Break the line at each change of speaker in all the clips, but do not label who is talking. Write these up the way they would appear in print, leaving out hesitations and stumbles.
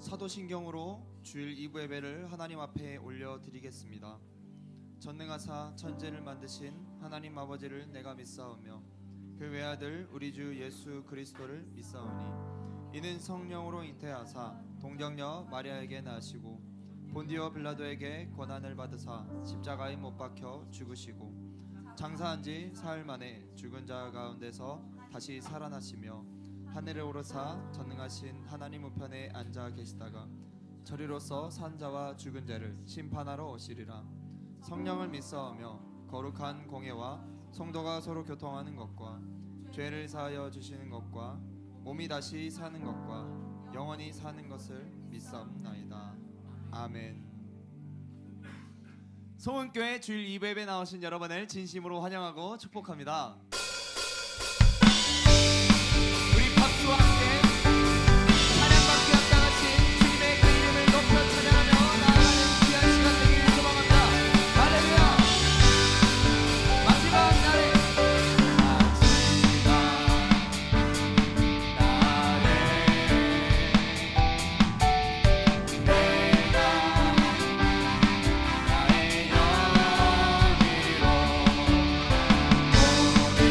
사도신경으로 주일 2부 예배를 하나님 앞에 올려드리겠습니다. 전능하사 천지를 만드신 하나님 아버지를 내가 믿사오며 그 외아들 우리 주 예수 그리스도를 믿사오니 이는 성령으로 잉태하사 동정녀 마리아에게 나시고 본디오 빌라도에게 고난을 받으사 십자가에 못 박혀 죽으시고 장사한 지 사흘 만에 죽은 자 가운데서 다시 살아나시며 하늘에 오르사 전능하신 하나님 우편에 앉아 계시다가 저리로서 산 자와 죽은 자를 심판하러 오시리라. 성령을 믿사오며 거룩한 공예와 성도가 서로 교통하는 것과 죄를 사하여 주시는 것과 몸이 다시 사는 것과 영원히 사는 것을 믿사옵나이다. 아멘. 소은교회 주일 2부 예배 나오신 여러분을 진심으로 환영하고 축복합니다. 우리 박수와 함께 찬양받기 합당하신 주님의 그 이름을 높여 찬양하며 나아가는 귀한 시간 되기를 소망합니다. 할렐루야. 마지막 날에 우리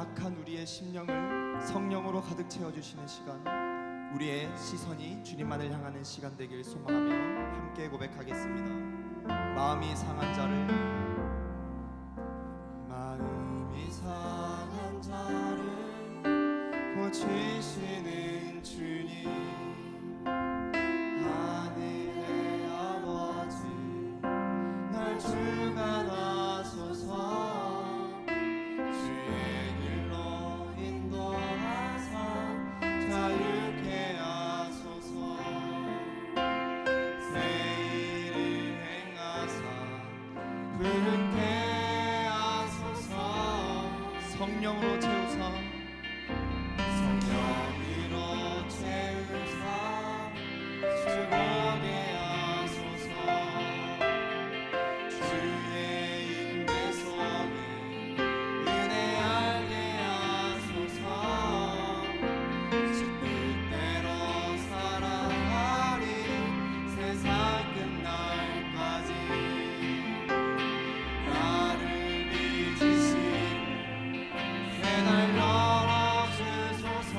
약한 우리의 심령을 성령으로 가득 채워주시는 시간, 우리의 시선이 주님만을 향하는 시간 되길 소망하며 함께 고백하겠습니다. 마음이 상한 자를 고치시는 주님, 하늘의 아버지 날 주관하소서. 주의 길로 인도하사 자유케 하소서. 새 일을 행하사 부르게 하소서. 성령으로 채우사 주보게 하소서. 주의 인내 속에 은혜 알게 하소서. 주 뜻대로 살아가리 세상 끝날까지. 나를 빚으신 새날 열어주소서.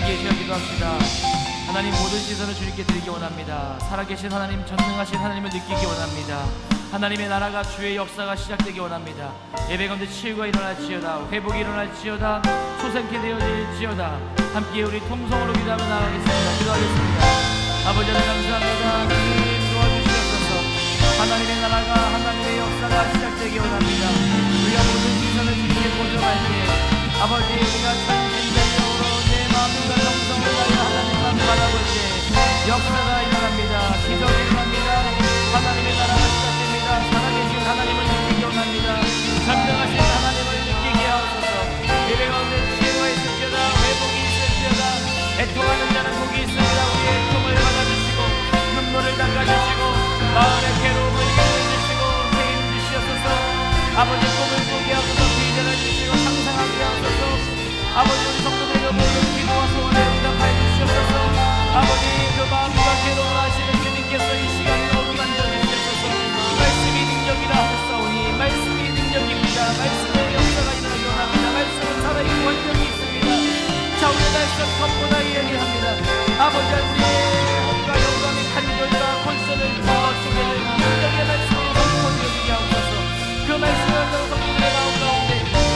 함께 시간 기도합시다. 하나님, 모든 시선을 주님께 드리기 원합니다. 살아계신 하나님, 전능하신 하나님을 느끼기 원합니다. 하나님의 나라가 주의 역사가 시작되기 원합니다. 예배 가운데 치유가 일어날지어다, 회복이 일어날지어다, 소생케 되어질지어다. 함께 우리 통성으로 기도하며 나아가겠습니다. 기도하겠습니다. 아버지 하나님 감사합니다. 주님 도와주시옵소서. 하나님의 나라가, 하나님의 역사가 시작되기 원합니다. 우리가 모든 시선을 주님께 보정할 때 아버지, 우리가 천신백력으로 내 마음과 정성을 다해 하나님만 바라볼 때 역사가 일어납니다. 기적이 일어납니다. 하나님의 나라가 시작됩니다. 살아계신 하나님을 느끼기 원합니다. 전능하신 하나님을 느끼게 하옵소서. 예배 가운데 치유가 있을지어다, 회복이 있을지어다, 애통하는 자는 복이 있습니다. 우리의 애통을 받아주시고 눈물을 닦아주시고 마음의 괴로움을 이겨주시고 책임 주시옵소서. 아버지, 꿈을 꾸게 하소서. 비전을 주시고 상상하게 하소서. 아버지, 우리 성도들의 모든 기도와 소원을 응답하여 주시옵소서. 아버지, 그 마음과 괴로움을 하시는 주님께서 이 시간에 어루만져 주시옵소서. 말씀이 능력이라 하셨사오니 말씀이 능력입니다. 말씀의 역사가 일어나기 원합니다. 말씀은 살아있고 권력이 있습니다. 자, 우리 날선 겉보다 이야기합니다. 아버지, 우리의 혼과 영광의 칼들과 권선을 더 쪼개는 능력의 말씀으로 성공되게 하옵소서. 그 말씀을 성도들의 마음 가운데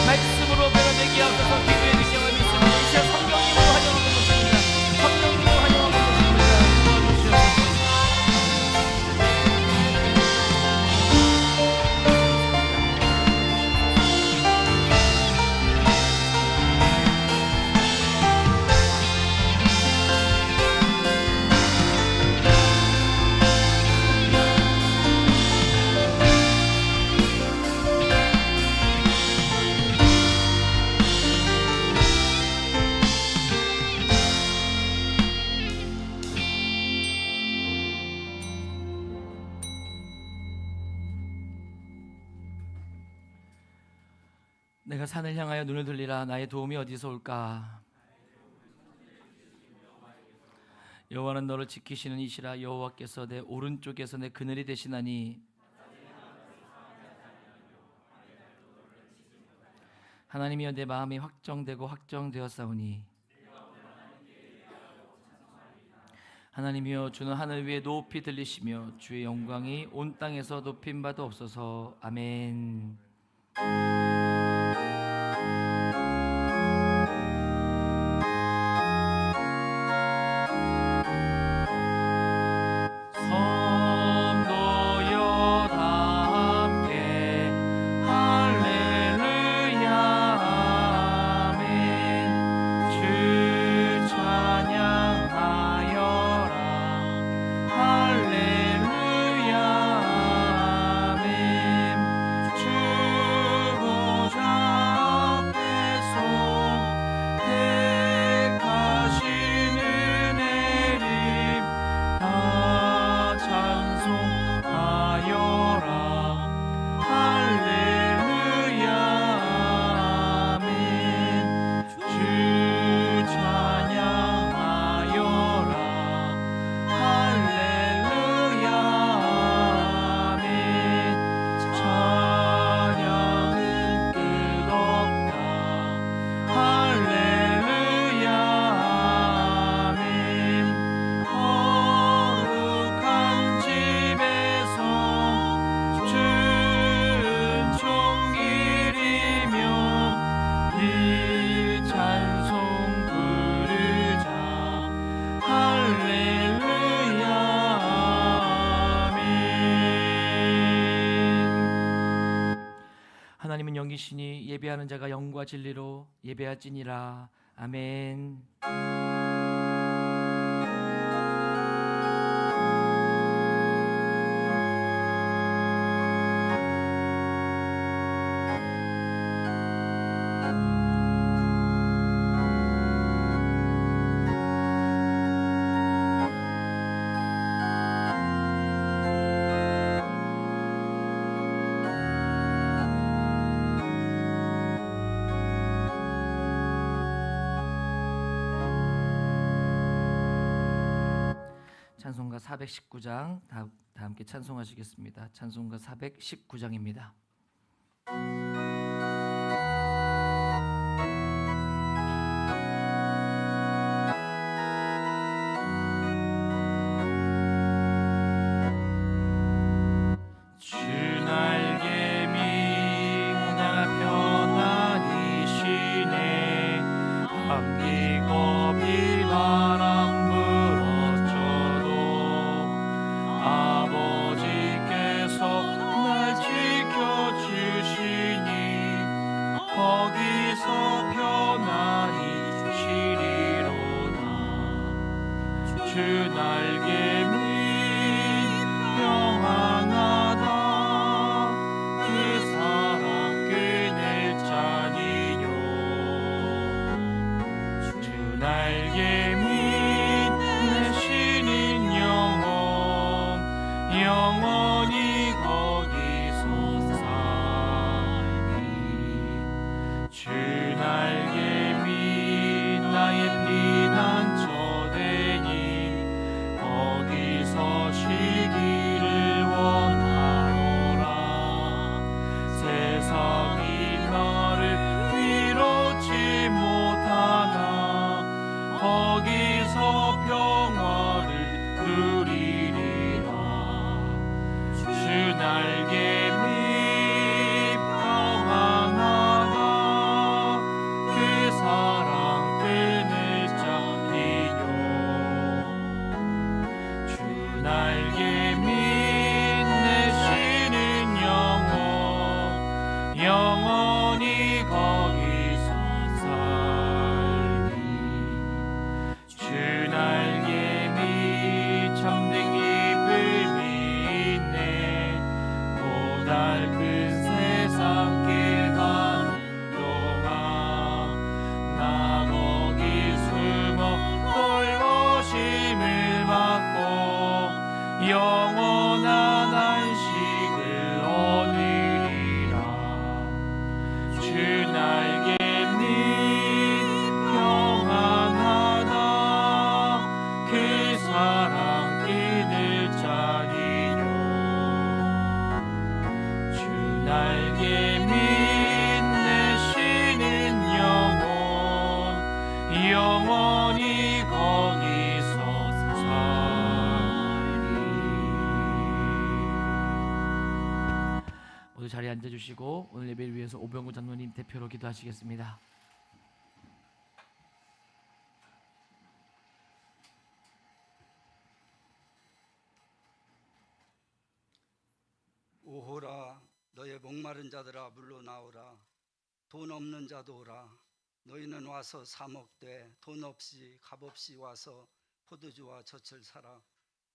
말씀으로 변화되게 하옵소서. 기도의 능력을 믿습니다. 이 시간 성령님으로 환영하는 것입니다. 성령님으로 환영하는 것입니다. 도와주시옵소서. 내가 산을 향하여 눈을 들리라. 나의 도움이 어디서 올까? 여호와는 너를 지키시는 이시라. 여호와께서 내 오른쪽에서 내 그늘이 되시나니 하나님이여, 내 마음이 확정되고 확정되었사오니 하나님이여, 주는 하늘 위에 높이 들리시며 주의 영광이 온 땅에서 높임 바도 없어서. 아멘. 하나님은 영이시니 예배하는 자가 영과 진리로 예배할지니라. 아멘. 찬송가 419장 다 함께 찬송하시겠습니다. 찬송가 419장입니다. 거기서 편안히 쉬리로다. 주 날개 밑 평안하다. 그 사랑 끊을 자니요. 주 날개 밑 내 쉬는 영혼 영원히 거기서 살리. 주 날개 밑 나의 피난처되니 거기서 쉬기를 원하노라. 세상이 나를 위로치 못하나 거기서 평화를 누리리라. 주 날개 밑 평안하다. 그 사랑 끊을 자니요. 주 날개 밑 내 쉬는 영혼 영원히 거기서 살리. 주 날개 밑 잠든 기쁨이 있네. 고달픈 세상 길 가는 동안 나 거기 숨어 돌보심을 받고 영원한 안식을 얻으리라. 주 날개 밑 평안하다. 그 사랑 끊을 자니요. 주 날개 밑 내 쉬는 영혼 영원히 거기서 살리. 모두 자리에 앉아주시고 오늘 예배를 위해서 오병구 장로님 대표로 기도하시겠습니다.
오호라 너의 목마른 자들아 물로 나오라. 돈 없는 자도 오라. 너희는 와서 사 먹되 돈 없이 값 없이 와서 포도주와 젖을 사라.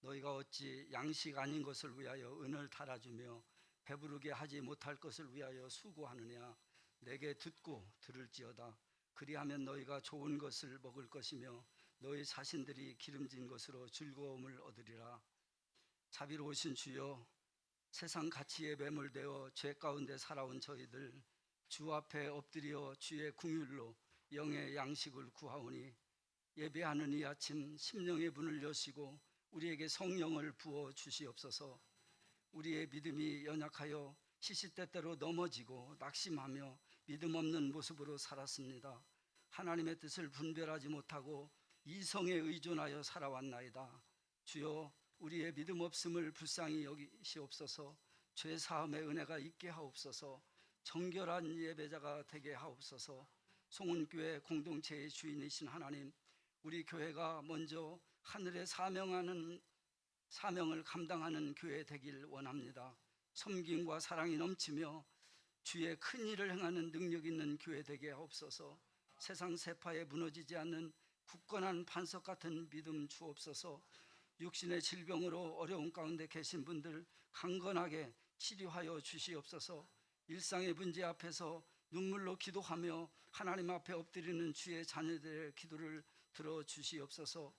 너희가 어찌 양식 아닌 것을 위하여 은을 달아주며 배부르게 하지 못할 것을 위하여 수고하느냐. 내게 듣고 들을지어다. 그리하면 너희가 좋은 것을 먹을 것이며 너희 자신들이 기름진 것으로 즐거움을 얻으리라. 자비로우신 주여, 세상 가치에 매몰되어 죄 가운데 살아온 저희들 주 앞에 엎드려 주의 긍휼로 영의 양식을 구하오니 예배하는 이 아침 심령의 문을 여시고 우리에게 성령을 부어 주시옵소서. 우리의 믿음이 연약하여 시시때때로 넘어지고 낙심하며 믿음 없는 모습으로 살았습니다. 하나님의 뜻을 분별하지 못하고 이성에 의존하여 살아왔나이다. 주여, 우리의 믿음 없음을 불쌍히 여기시옵소서. 죄 사함의 은혜가 있게 하옵소서. 정결한 예배자가 되게 하옵소서. 송은교회 공동체의 주인이신 하나님, 우리 교회가 먼저 하늘에 사명을 감당하는 교회 되길 원합니다. 섬김과 사랑이 넘치며 주의 큰 일을 행하는 능력 있는 교회 되게 하옵소서. 세상 세파에 무너지지 않는 굳건한 반석 같은 믿음 주옵소서. 육신의 질병으로 어려운 가운데 계신 분들 강건하게 치료하여 주시옵소서. 일상의 문제 앞에서 눈물로 기도하며 하나님 앞에 엎드리는 주의 자녀들의 기도를 들어주시옵소서.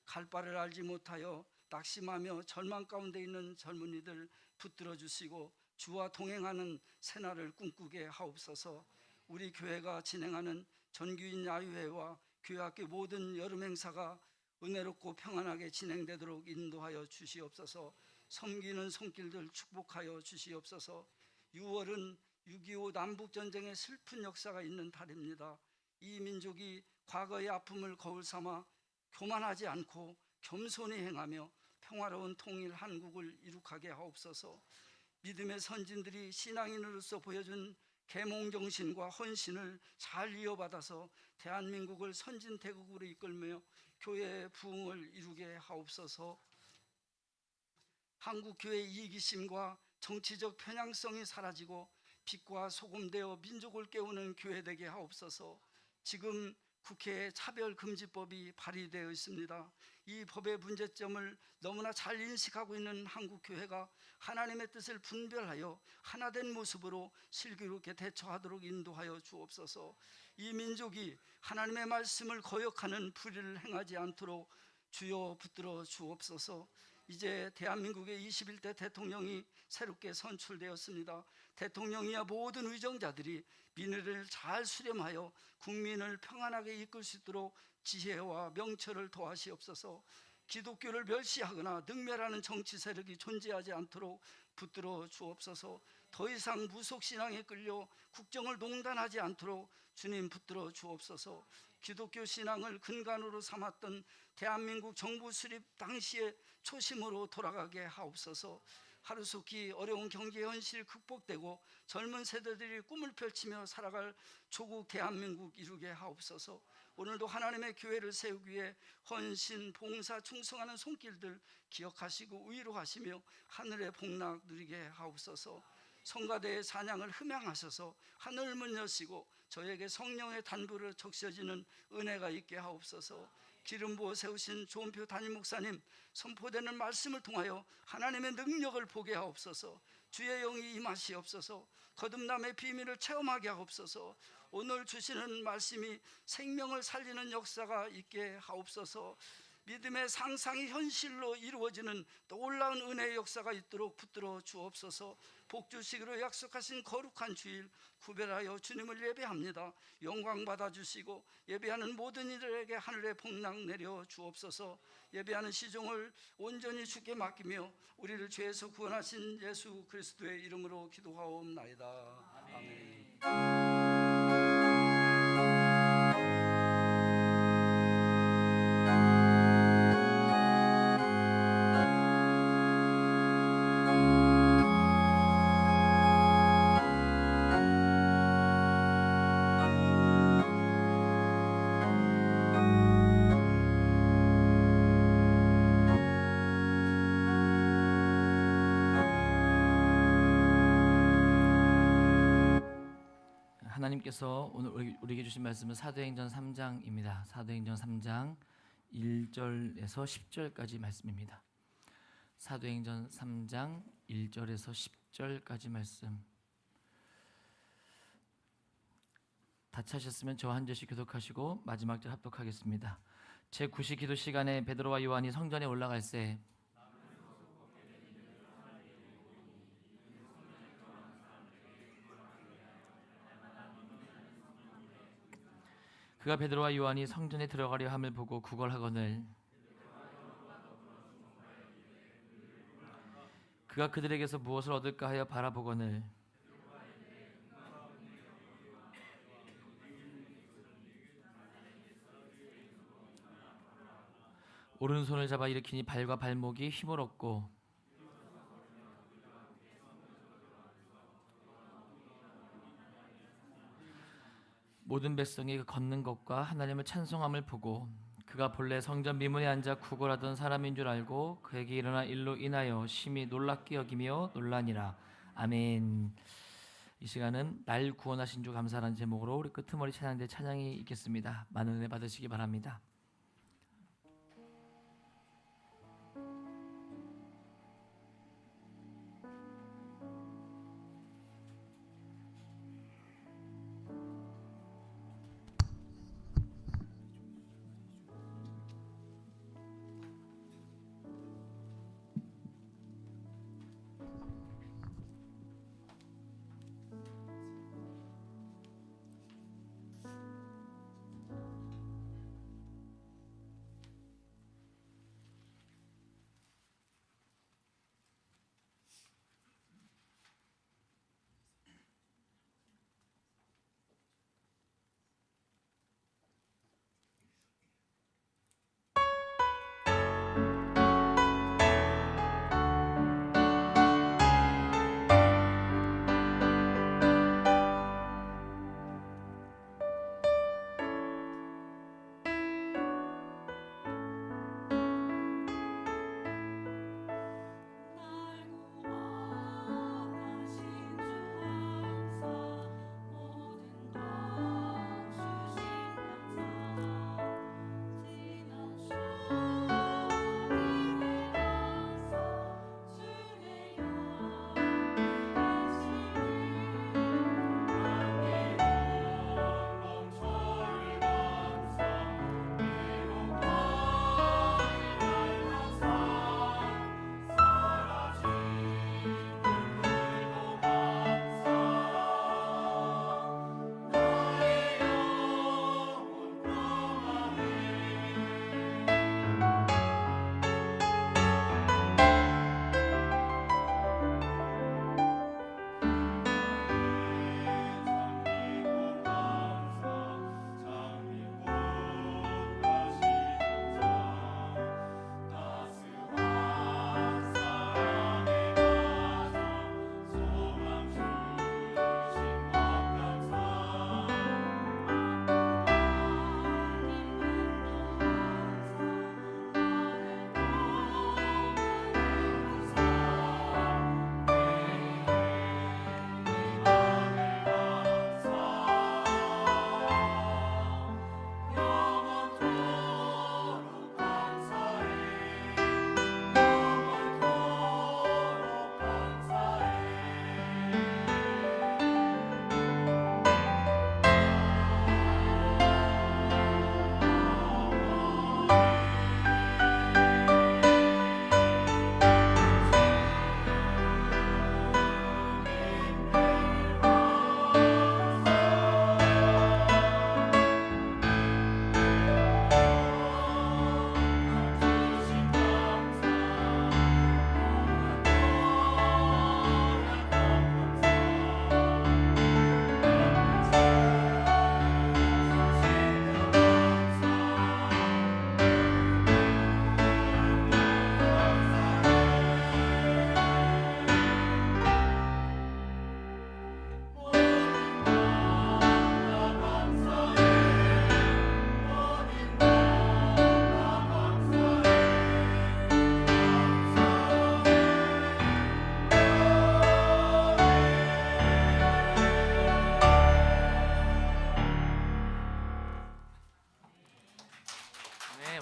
갈 바를 알지 못하여 낙심하며 절망 가운데 있는 젊은이들 붙들어 주시고 주와 동행하는 새날을 꿈꾸게 하옵소서. 우리 교회가 진행하는 전교인 야유회와 교회학교 모든 여름 행사가 은혜롭고 평안하게 진행되도록 인도하여 주시옵소서. 섬기는 손길들 축복하여 주시옵소서. 6월은 6.25 남북전쟁의 슬픈 역사가 있는 달입니다. 이 민족이 과거의 아픔을 거울 삼아 교만하지 않고 겸손히 행하며 평화로운 통일 한국을 이룩하게 하옵소서. 믿음의 선진들이 신앙인으로서 보여준 계몽정신과 헌신을 잘 이어받아서 대한민국을 선진대국으로 이끌며 교회의 부흥을 이루게 하옵소서. 한국교회의 이기심과 정치적 편향성이 사라지고 빛과 소금 되어 민족을 깨우는 교회 되게 하옵소서. 지금 국회에 차별금지법이 발의되어 있습니다. 이 법의 문제점을 너무나 잘 인식하고 있는 한국교회가 하나님의 뜻을 분별하여 하나된 모습으로 슬기롭게 대처하도록 인도하여 주옵소서. 이 민족이 하나님의 말씀을 거역하는 불의를 행하지 않도록 주여 붙들어 주옵소서. 이제 대한민국의 21대 대통령이 새롭게 선출되었습니다. 대통령이야 모든 의정자들이 민의를 잘 수렴하여 국민을 평안하게 이끌 수 있도록 지혜와 명철을 더하시옵소서. 기독교를 멸시하거나 능멸하는 정치 세력이 존재하지 않도록 붙들어 주옵소서. 더 이상 무속신앙에 끌려 국정을 농단하지 않도록 주님 붙들어 주옵소서. 기독교 신앙을 근간으로 삼았던 대한민국 정부 수립 당시의 초심으로 돌아가게 하옵소서. 하루속히 어려운 경제 현실 극복되고 젊은 세대들이 꿈을 펼치며 살아갈 조국 대한민국 이루게 하옵소서. 오늘도 하나님의 교회를 세우기 위해 헌신, 봉사, 충성하는 손길들 기억하시고 위로하시며 하늘의 복락 누리게 하옵소서. 성가대의 사냥을 흠양하셔서 하늘 문 여시고 저에게 성령의 단부를 적셔지는 은혜가 있게 하옵소서. 기름 부어 세우신 조은표 담임 목사님 선포되는 말씀을 통하여 하나님의 능력을 보게 하옵소서. 주의 영이 임하시옵소서. 거듭남의 비밀을 체험하게 하옵소서. 오늘 주시는 말씀이 생명을 살리는 역사가 있게 하옵소서. 믿음의 상상이 현실로 이루어지는 놀라운 은혜의 역사가 있도록 붙들어 주옵소서. 복주시기로 약속하신 거룩한 주일 구별하여 주님을 예배합니다. 영광 받아주시고 예배하는 모든 이들에게 하늘의 복락 내려 주옵소서. 예배하는 시종을 온전히 주께 맡기며 우리를 죄에서 구원하신 예수 그리스도의 이름으로 기도하옵나이다. 아멘.
하나님께서 오늘 우리에게 주신 말씀은 사도행전 3장입니다. 사도행전 3장 1절에서 10절까지 말씀입니다. 사도행전 3장 1절에서 10절까지 말씀. 다 차셨으면 저 한 절씩 교독하시고 마지막 절 합독하겠습니다. 제9시 기도 시간에 베드로와 요한이 성전에 올라갈새 그가 베드로와 요한이 성전에 들어가려 함을 보고 구걸하거늘 그가 그들에게서 무엇을 얻을까 하여 바라보거늘 오른손을 잡아 일으키니 발과 발목이 힘을 얻고 모든 백성이 그 걷는 것과 하나님을 찬송함을 보고 그가 본래 성전 미문에 앉아 구걸하던 사람인 줄 알고 그에게 일어난 일로 인하여 심히 놀랍게 여기며 놀라니라. 아멘. 이 시간은 날 구원하신 주 감사라는 제목으로 우리 끄트머리 찬양대 찬양이 있겠습니다. 많은 은혜 받으시기 바랍니다.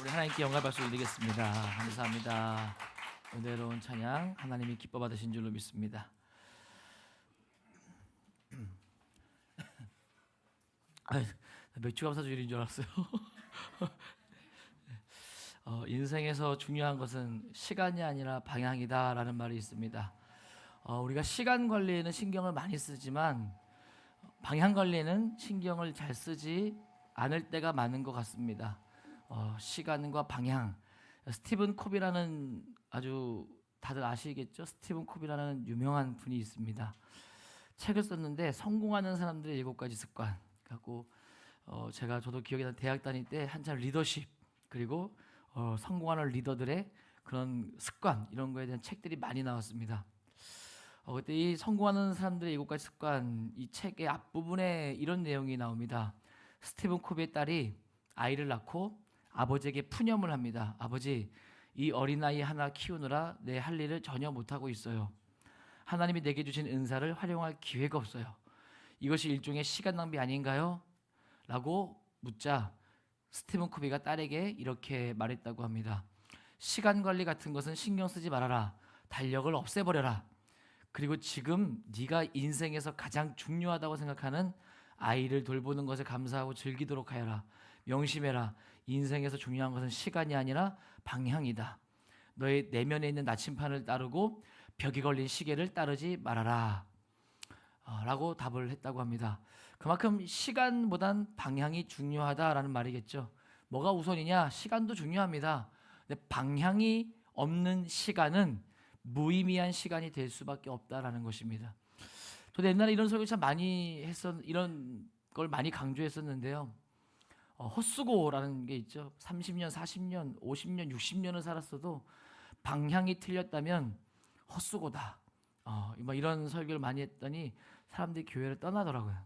하나님께 영광 박수 드리겠습니다. 감사합니다. 은혜로운 찬양 하나님이 기뻐 받으신 줄로 믿습니다. 맥주 감사주일인 줄 알았어요. 인생에서 중요한 것은 시간이 아니라 방향이다라는 말이 있습니다. 우리가 시간 관리에는 신경을 많이 쓰지만 방향 관리에는 신경을 잘 쓰지 않을 때가 많은 것 같습니다. 시간과 방향. 스티븐 콥이라는 아주 다들 아시겠죠? 스티븐 콥이라는 유명한 분이 있습니다. 책을 썼는데 성공하는 사람들의 7가지 습관. 갖고 저도 기억이 나 대학 다닐 때 한참 리더십 그리고 성공하는 리더들의 그런 습관 이런 거에 대한 책들이 많이 나왔습니다. 그때 이 성공하는 사람들의 7가지 습관 이 책의 앞부분에 이런 내용이 나옵니다. 스티븐 콥의 딸이 아이를 낳고 아버지에게 푸념을 합니다. 아버지, 이 어린아이 하나 키우느라 내 할 일을 전혀 못하고 있어요. 하나님이 내게 주신 은사를 활용할 기회가 없어요. 이것이 일종의 시간 낭비 아닌가요? 라고 묻자 스티븐 코비가 딸에게 이렇게 말했다고 합니다. 시간 관리 같은 것은 신경 쓰지 말아라. 달력을 없애버려라. 그리고 지금 네가 인생에서 가장 중요하다고 생각하는 아이를 돌보는 것에 감사하고 즐기도록 하여라. 명심해라. 인생에서 중요한 것은 시간이 아니라 방향이다. 너의 내면에 있는 나침판을 따르고 벽에 걸린 시계를 따르지 말아라. 라고 답을 했다고 합니다. 그만큼 시간보단 방향이 중요하다라는 말이겠죠. 뭐가 우선이냐? 시간도 중요합니다. 근데 방향이 없는 시간은 무의미한 시간이 될 수밖에 없다라는 것입니다. 저도 옛날에 이런 설교 참 많이 이런 걸 많이 강조했었는데요. 헛수고라는 게 있죠. 30년, 40년, 50년, 60년을 살았어도 방향이 틀렸다면 헛수고다. 이런 설교를 많이 했더니 사람들이 교회를 떠나더라고요.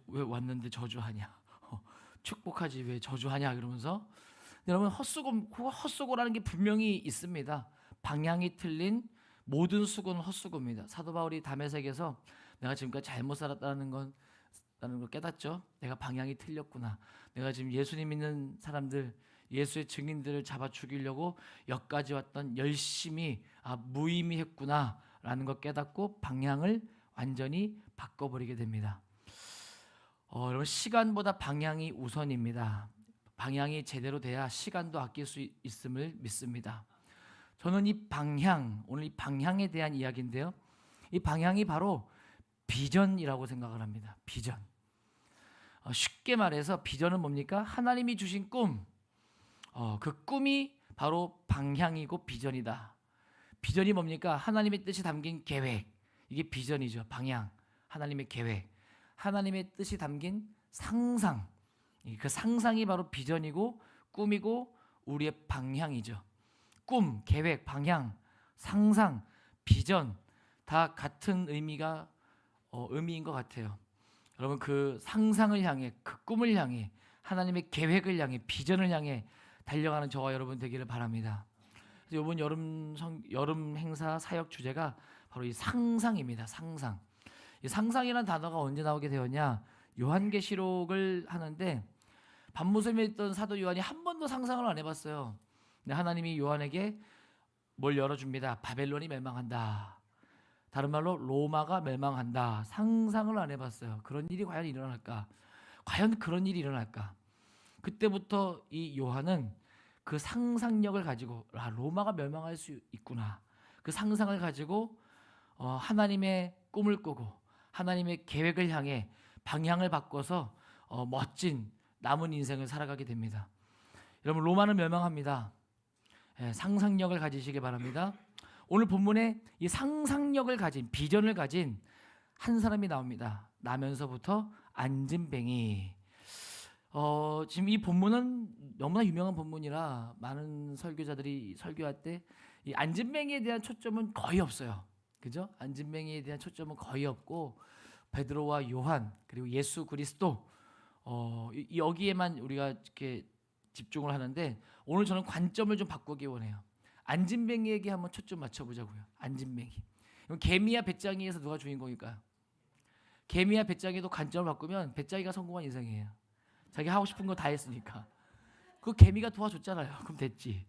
왜 왔는데 저주하냐? 축복하지 왜 저주하냐? 그러면서 여러분 헛수고라는 게 분명히 있습니다. 방향이 틀린 모든 수고는 헛수고입니다. 사도 바울이 다메섹에서 내가 지금까지 잘못 살았다는 걸 깨닫죠. 내가 방향이 틀렸구나. 내가 지금 예수님 믿는 사람들, 예수의 증인들을 잡아 죽이려고 여기까지 왔던 열심이 무의미했구나라는 걸 깨닫고 방향을 완전히 바꿔버리게 됩니다. 여러분 시간보다 방향이 우선입니다. 방향이 제대로 돼야 시간도 아낄 수 있음을 믿습니다. 저는 오늘 이 방향에 대한 이야기인데요. 이 방향이 바로 비전이라고 생각을 합니다. 비전. 쉽게 말해서 비전은 뭡니까? 하나님이 주신 꿈. 그 꿈이 바로 방향이고 비전이다. 비전이 뭡니까? 하나님의 뜻이 담긴 계획. 이게 비전이죠. 방향. 하나님의 계획. 하나님의 뜻이 담긴 상상. 그 상상이 바로 비전이고 꿈이고 우리의 방향이죠. 꿈, 계획, 방향, 상상, 비전 다 같은 의미인 것 같아요. 여러분 그 상상을 향해, 그 꿈을 향해, 하나님의 계획을 향해, 비전을 향해 달려가는 저와 여러분 되기를 바랍니다. 이번 여름 행사 사역 주제가 바로 이 상상입니다. 상상. 이 상상이라는 단어가 언제 나오게 되었냐? 요한계시록을 하는데 반모섬에 있던 사도 요한이 한 번도 상상을 안 해봤어요. 근데 하나님이 요한에게 뭘 열어줍니다. 바벨론이 멸망한다. 다른 말로 로마가 멸망한다. 상상을 안 해봤어요. 그런 일이 과연 일어날까? 과연 그런 일이 일어날까? 그때부터 이 요한은 그 상상력을 가지고 로마가 멸망할 수 있구나. 그 상상을 가지고 하나님의 꿈을 꾸고 하나님의 계획을 향해 방향을 바꿔서 멋진 남은 인생을 살아가게 됩니다. 여러분 로마는 멸망합니다. 상상력을 가지시기 바랍니다. 오늘 본문에 이 상상력을 가진 비전을 가진 한 사람이 나옵니다. 나면서부터 안진뱅이. 지금 이 본문은 너무나 유명한 본문이라 많은 설교자들이 설교할 때 이 안진뱅이에 대한 초점은 거의 없어요. 그죠? 안진뱅이에 대한 초점은 거의 없고 베드로와 요한 그리고 예수 그리스도 여기에만 우리가 이렇게 집중을 하는데 오늘 저는 관점을 좀 바꾸기 원해요. 안진뱅이에게 한번 초점 맞춰보자고요. 안진뱅이. 그럼 개미야 배짱이에서 누가 주인공일까요? 개미야 배짱이도 관점을 바꾸면 배짱이가 성공한 인생이에요. 자기 하고 싶은 거 다 했으니까. 그 개미가 도와줬잖아요. 그럼 됐지.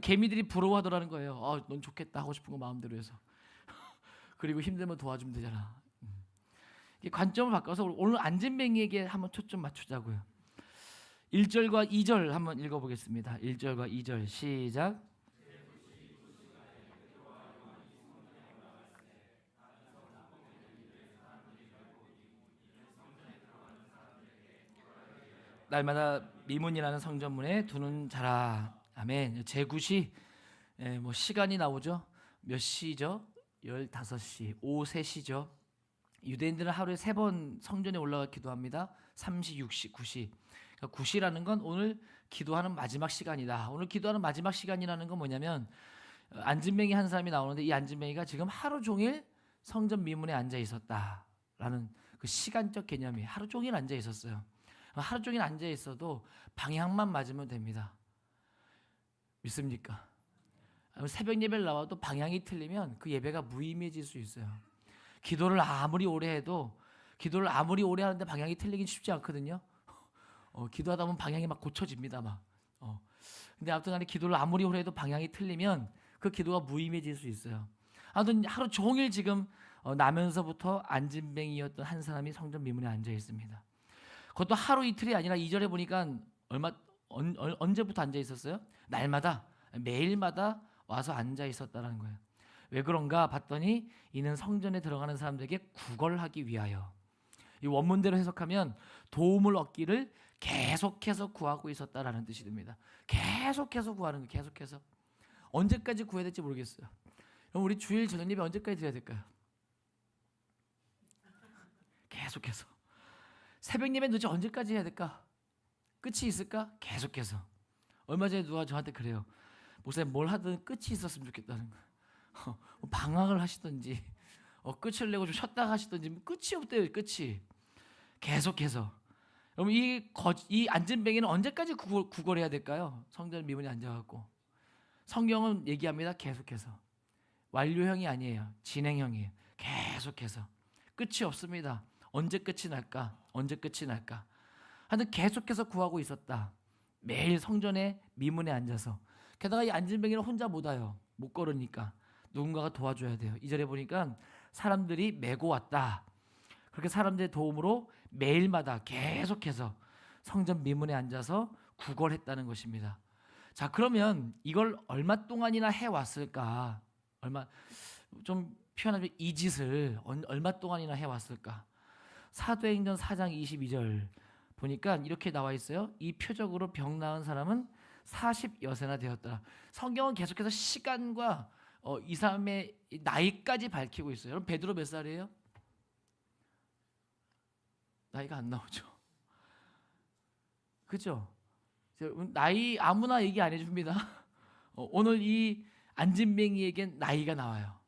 개미들이 부러워하더라는 거예요. 넌 좋겠다 하고 싶은 거 마음대로 해서. 그리고 힘들면 도와주면 되잖아. 이 관점을 바꿔서 오늘 안진뱅이에게 한번 초점 맞추자고요. 1절과 2절 한번 읽어보겠습니다. 1절과 2절 시작. 날마다 미문이라는 성전문에 두는 자라. 아멘. 제9시 뭐 시간이 나오죠. 몇 시죠? 15시, 오후 3시죠. 유대인들은 하루에 3번 성전에 올라가 기도합니다. 3시, 6시, 9시. 그러니까 9시라는 건 오늘 기도하는 마지막 시간이다. 오늘 기도하는 마지막 시간이라는 건 뭐냐면 안진뱅이 한 사람이 나오는데 이 안진뱅이가 지금 하루 종일 성전 미문에 앉아 있었다라는 그 시간적 개념이 하루 종일 앉아 있었어요. 하루 종일 앉아 있어도 방향만 맞으면 됩니다. 믿습니까? 새벽 예배를 나와도 방향이 틀리면 그 예배가 무의미해질 수 있어요. 기도를 아무리 오래 해도 기도를 아무리 오래 하는데 방향이 틀리긴 쉽지 않거든요. 기도하다 보면 방향이 막 고쳐집니다. 근데 아무튼 간에 기도를 아무리 오래 해도 방향이 틀리면 그 기도가 무의미해질 수 있어요. 아무튼 하루 종일 지금 나면서부터 안진뱅이였던 한 사람이 성전 미문에 앉아 있습니다. 그것도 하루 이틀이 아니라 2절에 보니까 언제부터 앉아 있었어요? 날마다 매일마다 와서 앉아 있었다는 거예요. 왜 그런가 봤더니 이는 성전에 들어가는 사람들에게 구걸하기 위하여. 이 원문대로 해석하면 도움을 얻기를 계속해서 구하고 있었다라는 뜻이 됩니다. 계속해서 구하는 거예요. 계속해서. 언제까지 구해야 될지 모르겠어요. 그럼 우리 주일 저녁 예배 언제까지 드려야 될까요? 계속해서. 새벽 예배 도대체 언제까지 해야 될까? 끝이 있을까? 계속해서. 얼마 전에 누가 저한테 그래요. 목사님 뭘 하든 끝이 있었으면 좋겠다는 거예요. 방황을 하시든지 끝을 내고 좀 쉬었다 하시든지 끝이 없대요. 끝이. 계속해서. 그럼 이 안진뱅이는 언제까지 구걸해야 될까요? 성전 미문에 앉아갖고. 성경은 얘기합니다. 계속해서. 완료형이 아니에요. 진행형이에요. 계속해서. 끝이 없습니다. 언제 끝이 날까? 언제 끝이 날까? 하여튼 계속해서 구하고 있었다. 매일 성전의 미문에 앉아서. 게다가 이 안진뱅이는 혼자 못 와요. 못 걸으니까. 누군가가 도와줘야 돼요. 2절에 보니까 사람들이 메고 왔다. 그렇게 사람들의 도움으로 매일마다 계속해서 성전 미문에 앉아서 구걸했다는 것입니다. 자, 그러면 이걸 얼마 동안이나 해왔을까? 좀 표현하면 이 짓을 얼마 동안이나 해왔을까? 사도행전 4장 22절 보니까 이렇게 나와 있어요. 이 표적으로 병 나은 사람은 40여세나 되었더라. 성경은 계속해서 시간과 이 사람의 나이까지 밝히고 있어요. 여러분 베드로 몇 살이에요? 나이가 안 나오죠. 그죠? 나이 아무나 얘기 안 해줍니다. 오늘 이 안진뱅이에겐 나이가 나와요.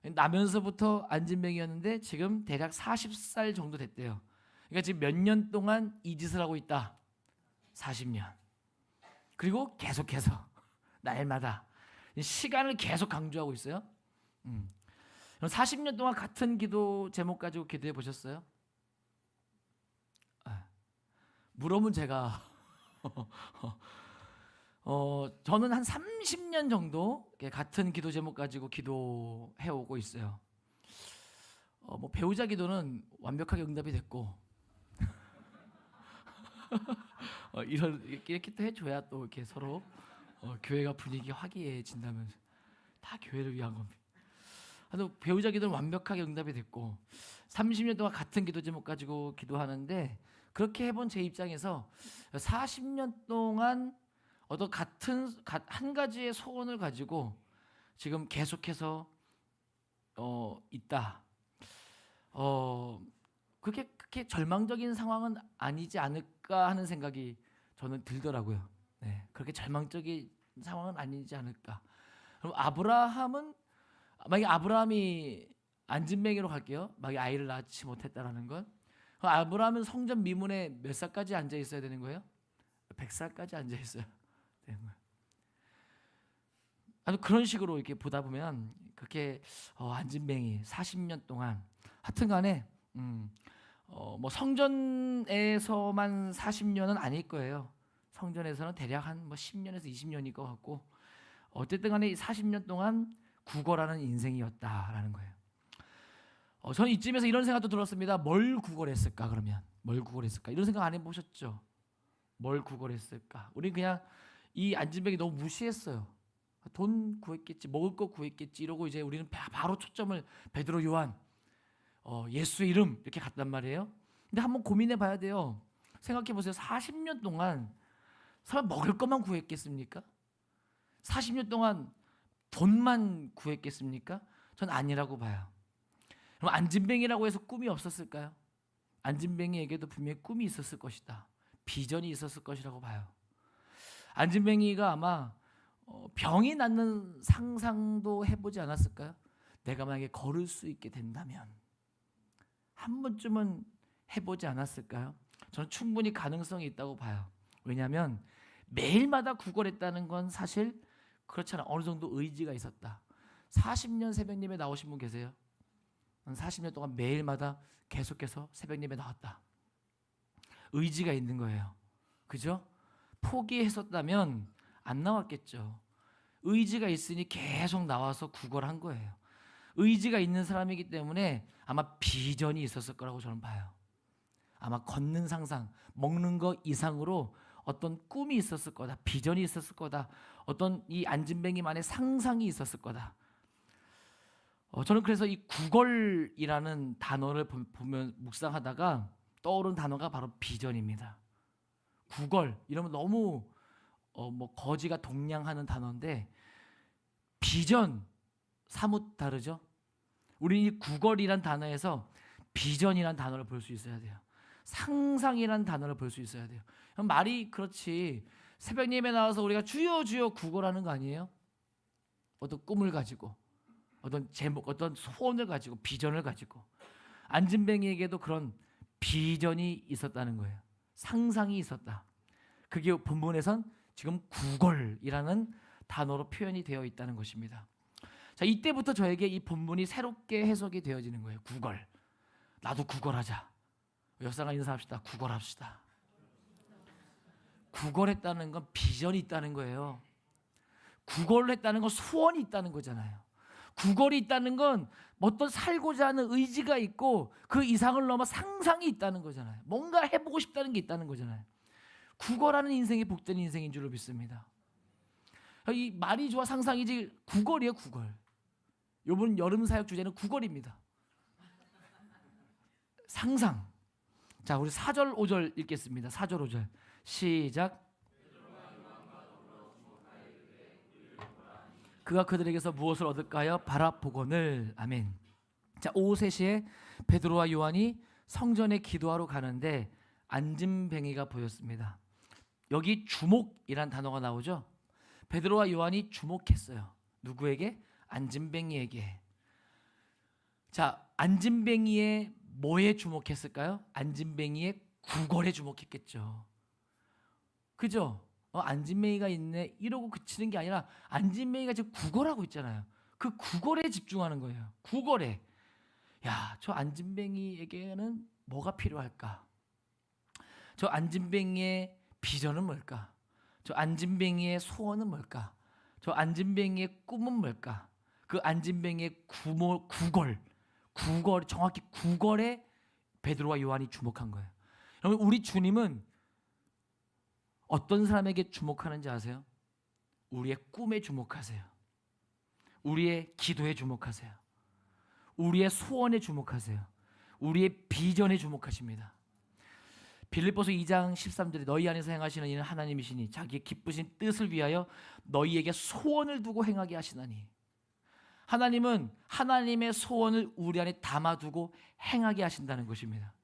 나면서부터 안진뱅이였는데 지금 대략 40살 정도 됐대요. 그러니까 지금 몇 년 동안 이 짓을 하고 있다? 40년. 그리고 계속해서 날마다 시간을 계속 강조하고 있어요. 40년 동안 같은 기도 제목 가지고 기도해 보셨어요? 물어보면 제가 저는 한 30년 정도 같은 기도 제목 가지고 기도해 오고 있어요. 뭐 배우자 기도는 완벽하게 응답이 됐고 이렇게 또 해줘야 또 이렇게 서로 교회가 분위기 화기애애해진다면서 다 교회를 위한 겁니다. 배우자 기도는 완벽하게 응답이 됐고 30년 동안 같은 기도 제목 가지고 기도하는데 그렇게 해본 제 입장에서 40년 동안 어떤 한 가지의 소원을 가지고 지금 계속해서 있다. 그렇게 절망적인 상황은 아니지 않을까 하는 생각이 저는 들더라고요. 네, 그렇게 절망적인 상황은 아니지 않을까. 그럼 만약에 아브라함이 안진뱅이로 갈게요. 만약에 아이를 낳지 못했다라는 건 그럼 아브라함은 성전 미문에 몇 살까지 앉아 있어야 되는 거예요? 100살까지 앉아 있어야 되는 거예요. 아주 그런 식으로 이렇게 보다 보면 그렇게 안진뱅이 40년 동안 하여튼간에 뭐 성전에서만 40년은 아닐 거예요. 성전에서는 대략 한 뭐 10년에서 20년일 것 같고, 어쨌든 간에 40년 동안 구걸하는 인생이었다라는 거예요. 저는 이쯤에서 이런 생각도 들었습니다. 뭘 구걸했을까? 그러면 뭘 구걸했을까? 이런 생각 안 해보셨죠? 뭘 구걸했을까? 우리 그냥 이 안진뱅이 너무 무시했어요. 돈 구했겠지, 먹을 거 구했겠지 이러고 이제 우리는 바로 초점을 베드로, 요한, 예수의 이름 이렇게 갔단 말이에요. 근데 한번 고민해 봐야 돼요. 생각해 보세요. 40년 동안 설마 먹을 것만 구했겠습니까? 40년 동안 돈만 구했겠습니까? 전 아니라고 봐요. 그럼 안진뱅이라고 해서 꿈이 없었을까요? 안진뱅이에게도 분명히 꿈이 있었을 것이다. 비전이 있었을 것이라고 봐요. 안진뱅이가 아마 병이 낫는 상상도 해보지 않았을까요? 내가 만약에 걸을 수 있게 된다면 한 번쯤은 해보지 않았을까요? 저는 충분히 가능성이 있다고 봐요. 왜냐하면 매일마다 구걸했다는 건 사실 그렇잖아. 어느 정도 의지가 있었다. 40년 새벽 예배 나오신 분 계세요? 40년 동안 매일마다 계속해서 새벽 예배 나왔다. 의지가 있는 거예요. 그죠? 포기했었다면 안 나왔겠죠. 의지가 있으니 계속 나와서 구걸한 거예요. 의지가 있는 사람이기 때문에 아마 비전이 있었을 거라고 저는 봐요. 아마 걷는 상상, 먹는 거 이상으로 어떤 꿈이 있었을 거다. 비전이 있었을 거다. 어떤 이 안진뱅이만의 상상이 있었을 거다. 저는 그래서 이 구걸이라는 단어를 보면 묵상하다가 떠오른 단어가 바로 비전입니다. 구걸 이러면 너무 뭐 거지가 동냥하는 단어인데 비전 사뭇 다르죠. 우리 이 구걸이란 단어에서 비전이란 단어를 볼 수 있어야 돼요. 상상이란 단어를 볼 수 있어야 돼요. 말이 그렇지 새벽 예배 나와서 우리가 주여 주여 구걸하는 거 아니에요? 어떤 꿈을 가지고 어떤 제목, 어떤 소원을 가지고 비전을 가지고 안진뱅이에게도 그런 비전이 있었다는 거예요. 상상이 있었다. 그게 본문에선 지금 구걸이라는 단어로 표현이 되어 있다는 것입니다. 자, 이때부터 저에게 이 본문이 새롭게 해석이 되어지는 거예요. 구걸. 나도 구걸하자. 옆사람 인사합시다. 구걸합시다. 구걸했다는 건 비전이 있다는 거예요. 구걸을 했다는 건 소원이 있다는 거잖아요. 구걸이 있다는 건 어떤 살고자 하는 의지가 있고 그 이상을 넘어 상상이 있다는 거잖아요. 뭔가 해보고 싶다는 게 있다는 거잖아요. 구걸하는 인생이 복된 인생인 줄로 믿습니다. 이 말이 좋아 상상이지 구걸이에요. 구걸. 이번 여름 사역 주제는 구걸입니다. 상상. 자, 우리 4절 5절 읽겠습니다. 4절 5절 시작. 그가 그들에게서 무엇을 얻을까요? 바라보거늘. 아멘. 자, 오후 3시에 베드로와 요한이 성전에 기도하러 가는데 안진뱅이가 보였습니다. 여기 주목이란 단어가 나오죠. 베드로와 요한이 주목했어요. 누구에게? 안진뱅이에게. 자, 안진뱅이의 뭐에 주목했을까요? 안진뱅이의 구걸에 주목했겠죠. 그죠? 안진뱅이가 있네 이러고 그치는 게 아니라 안진뱅이가 지금 구걸하고 있잖아요. 그 구걸에 집중하는 거예요. 구걸에. 야, 저 안진뱅이에게는 뭐가 필요할까? 저 안진뱅이의 비전은 뭘까? 저 안진뱅이의 소원은 뭘까? 저 안진뱅이의 꿈은 뭘까? 그 안진뱅이의 구걸, 정확히 구걸에 베드로와 요한이 주목한 거예요. 여러분, 우리 주님은 어떤 사람에게 주목하는지 아세요? 우리의 꿈에 주목하세요. 우리의 기도에 주목하세요. 우리의 소원에 주목하세요. 우리의 비전에 주목하십니다. 빌립보서 2장 13절에 너희 안에서 행하시는 이는 하나님이시니 자기의 기쁘신 뜻을 위하여 너희에게 소원을 두고 행하게 하시나니. 하나님은 하나님의 소원을 우리 안에 담아두고 행하게 하신다는 것입니다.